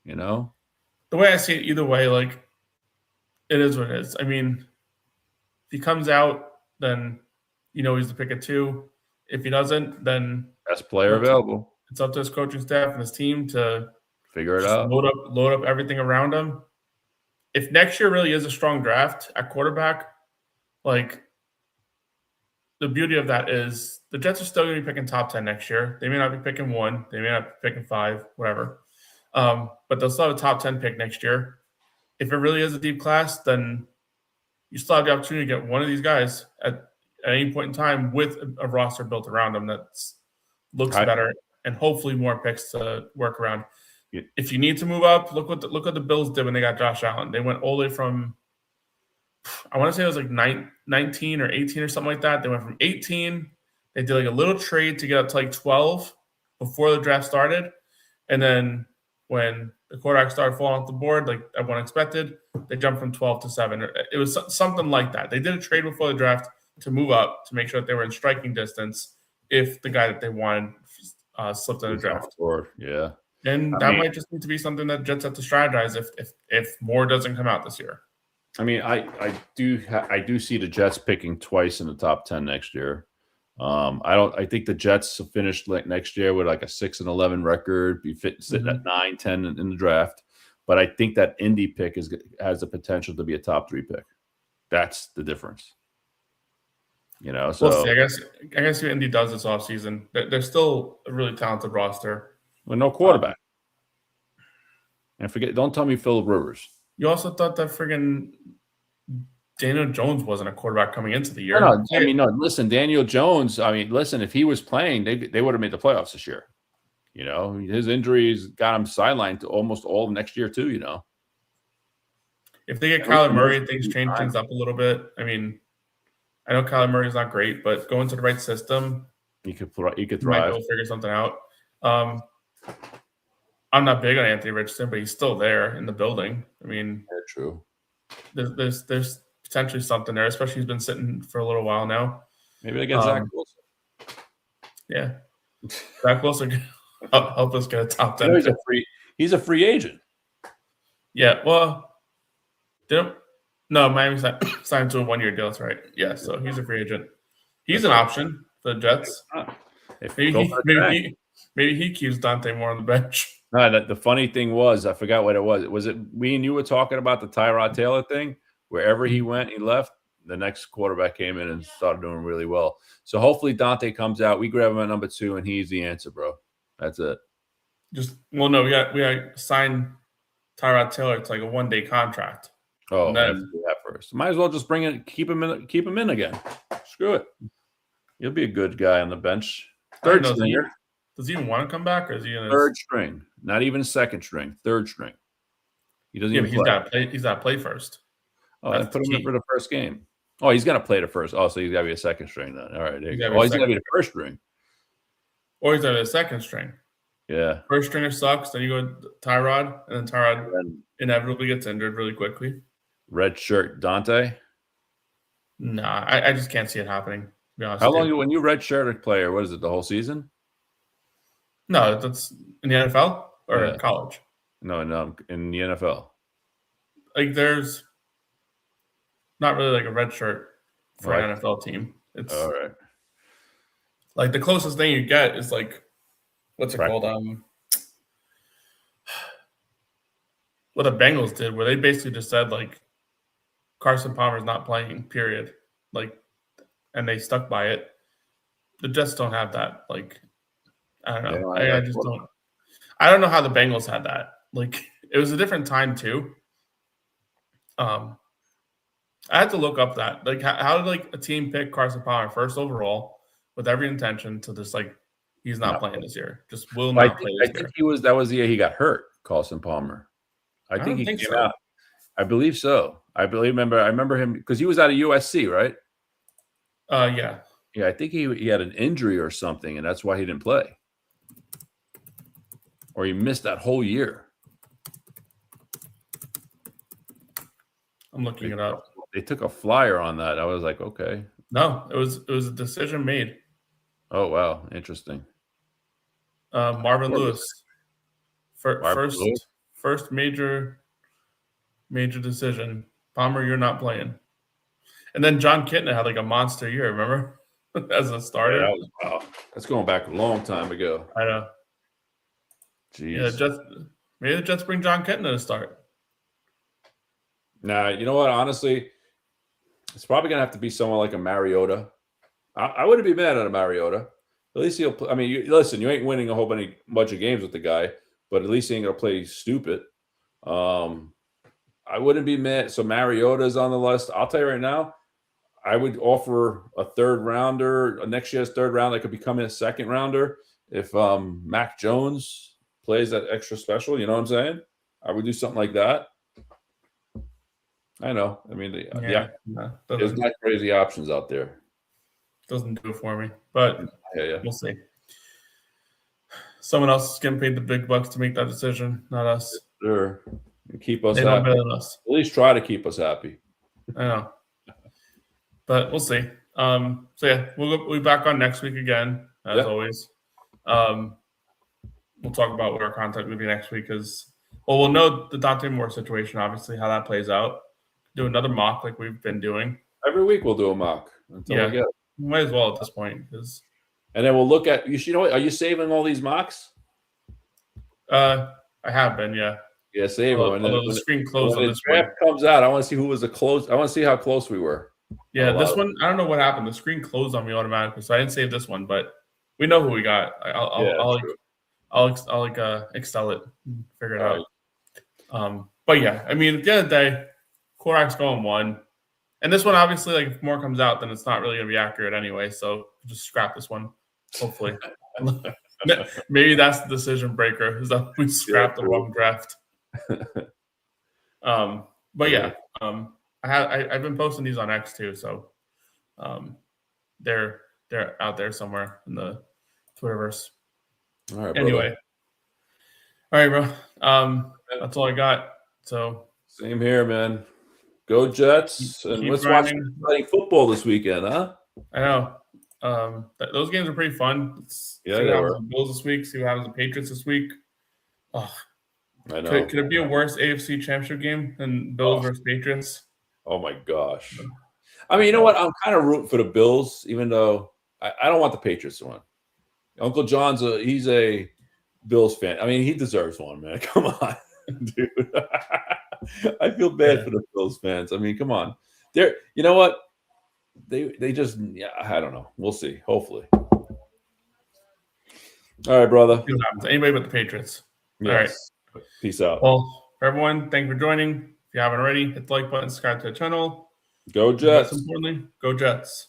S2: You know?
S1: The way I see it, either way, like, it is what it is. I mean, if he comes out, then you know he's the pick at 2. If he doesn't, then
S2: best player available.
S1: It's up to his coaching staff and his team to
S2: figure it out.
S1: Load up everything around him. If next year really is a strong draft at quarterback, like the beauty of that is the Jets are still going to be picking top 10 next year. They may not be picking 1, they may not be picking 5, whatever. But they'll still have a top 10 pick next year. If it really is a deep class, then you still have the opportunity to get one of these guys at any point in time with a roster built around them that looks better and hopefully more picks to work around. Yeah. If you need to move up, look what the Bills did when they got Josh Allen. They went all the way from, I want to say it was like 19 or 18 or something like that. They went from 18. They did like a little trade to get up to like 12 before the draft started. And then when the quarterback started falling off the board, like everyone expected, they jumped from 12 to 7. It was something like that. They did a trade before the draft to move up to make sure that they were in striking distance if the guy that they wanted slipped in the draft.
S2: Yeah.
S1: And that might just need to be something that Jets have to strategize if Moore doesn't come out this year.
S2: I mean, I do see the Jets picking twice in the top 10 next year. I think the Jets will finish next year with like a 6-11 record, be sitting at 9-10 in the draft. But I think that Indy pick has the potential to be a top 3 pick. That's the difference. You know, so
S1: we'll see. I guess what Indy does this offseason. They're still a really talented roster.
S2: With no quarterback. And don't tell me Phillip Rivers.
S1: You also thought that friggin' Daniel Jones wasn't a quarterback coming into the year.
S2: No, listen, Daniel Jones, if he was playing, they would have made the playoffs this year. You know, his injuries got him sidelined to almost all of next year too, you know.
S1: If they get Kyler Murray, things change things up a little bit. I mean, I know Kyler Murray's not great, but going to the right system,
S2: he could thrive.
S1: Might be able to figure something out. I'm not big on Anthony Richardson, but he's still there in the building. I mean,
S2: true.
S1: There's potentially something there, especially he's been sitting for a little while now.
S2: Maybe they get Zach Wilson.
S1: Yeah, Zach Wilson can help us get a top 10.
S2: He's a free agent.
S1: Yeah, well, Miami signed to a 1-year deal. That's right. Yeah, so he's a free agent. He's an option for the Jets. Maybe he keeps Dante Moore on the bench.
S2: No, the funny thing was, I forgot what it was. Was it me and you were talking about the Tyrod Taylor thing? Wherever he went, he left. The next quarterback came in and started doing really well. So hopefully Dante comes out. We grab him at number 2, and he's the answer, bro. That's it.
S1: No, we got signed Tyrod Taylor. It's like a 1-day contract.
S2: Oh,
S1: And
S2: we have
S1: then,
S2: to do that first. Might as well just bring it, keep him in again. Screw it. He'll be a good guy on the bench. Third string.
S1: Does he even want to come back, or is he in his
S2: Third string? Not even second string. Third string. He doesn't even play.
S1: He's got to play first.
S2: Oh, then put him in for the first game. Oh, he's gonna play the first. Oh, so he's gotta be a second string then. All right, there you go. Oh, he's gotta be the first string.
S1: Or he's got a second string.
S2: Yeah.
S1: First stringer sucks. Then you go Tyrod, and then Tyrod inevitably gets injured really quickly.
S2: Red shirt Dante.
S1: Nah, I just can't see it happening. To be honest.
S2: How long when you red shirted player? What is it? The whole season?
S1: No, that's in the NFL or college.
S2: No, in the NFL.
S1: Like there's not really like a red shirt for an NFL team. It's
S2: all right.
S1: Like the closest thing you get is like, what's it called? What the Bengals did, where they basically just said like, Carson Palmer's not playing, period. Like, and they stuck by it. The Jets don't have that. Like, I don't know. I just don't. I don't know how the Bengals had that. Like, it was a different time too. I had to look up that. Like, how did like a team pick Carson Palmer first overall with every intention to just like he's not playing this year, just will not play this year.
S2: I think that was the year he got hurt, Carson Palmer. I think he came out. I believe so. I remember him because he was out of USC, right?
S1: Yeah.
S2: Yeah, I think he had an injury or something, and that's why he didn't play. Or he missed that whole year.
S1: I'm looking it up.
S2: They took a flyer on that. I was like, okay.
S1: No, it was a decision made.
S2: Oh wow, interesting.
S1: Marvin Lewis. First major decision. Palmer, you're not playing. And then John Kitna had like a monster year, remember? As a starter.
S2: Yeah, wow. That's going back a long time ago.
S1: I know.
S2: Jeez.
S1: Yeah, maybe the Jets bring John Kitna to start.
S2: Nah, you know what? Honestly, it's probably gonna have to be someone like a Mariota. I wouldn't be mad at a Mariota. At least he'll. I mean, listen, you ain't winning a whole bunch of games with the guy, but at least he ain't gonna play stupid. I wouldn't be mad. So Mariota's on the list. I'll tell you right now, I would offer a third rounder, a next year's third round that could become a second rounder if Mac Jones plays that extra special. You know what I'm saying? I would do something like that. I know. I mean, there's not crazy options out there.
S1: Doesn't do it for me, but we'll see. Someone else is getting paid the big bucks to make that decision, not us.
S2: Sure. Keep us
S1: happy. Know better than us.
S2: At least try to keep us happy.
S1: I know. But we'll see. So yeah, we'll be back on next week again, as always. We'll talk about what our content will be next week we'll know the Dante Moore situation, obviously, how that plays out. Do another mock like we've been doing.
S2: Every week we'll do a mock until we get it.
S1: Might as well at this point.
S2: And then we'll look at you know what? Are you saving all these mocks?
S1: I have been, yeah.
S2: Yeah, save them. And then
S1: the screen closed
S2: when the draft comes out, I want to see who was the close. I want to see how close we were.
S1: Yeah, this one, I don't know what happened. The screen closed on me automatically, so I didn't save this one, but we know who we got. I'll Excel it and figure it out. But yeah, I mean, at the end of the day, Korak's going 1. And this one, obviously, like if more comes out, then it's not really going to be accurate anyway. So just scrap this one, hopefully. Maybe that's the decision breaker, is that we scrapped the wrong draft. But yeah, I've been posting these on X too, so they're out there somewhere in the Twitterverse.
S2: All right.
S1: Anyway, all right, bro. That's all I got. So
S2: same here, man. Go Jets, and let's watch exciting football this weekend, huh?
S1: I know. Those games are pretty fun.
S2: Yeah,
S1: see what happens with the Bills this week. See what happens with the Patriots this week. Oh,
S2: I know.
S1: Could it be a worse AFC Championship game than Bills versus Patriots?
S2: Oh my gosh! I mean, you know what? I'm kind of rooting for the Bills, even though I don't want the Patriots to win. Uncle John's he's a Bills fan. I mean, he deserves one, man. Come on, dude. I feel bad for the Bills fans. I mean, come on. You know what? They just, I don't know. We'll see. Hopefully. All right, brother.
S1: Anybody but the Patriots.
S2: Yes. All right. Peace out.
S1: Well, everyone, thank you for joining. If you haven't already, hit the like button, subscribe to the channel.
S2: Go Jets.
S1: Most importantly, go Jets.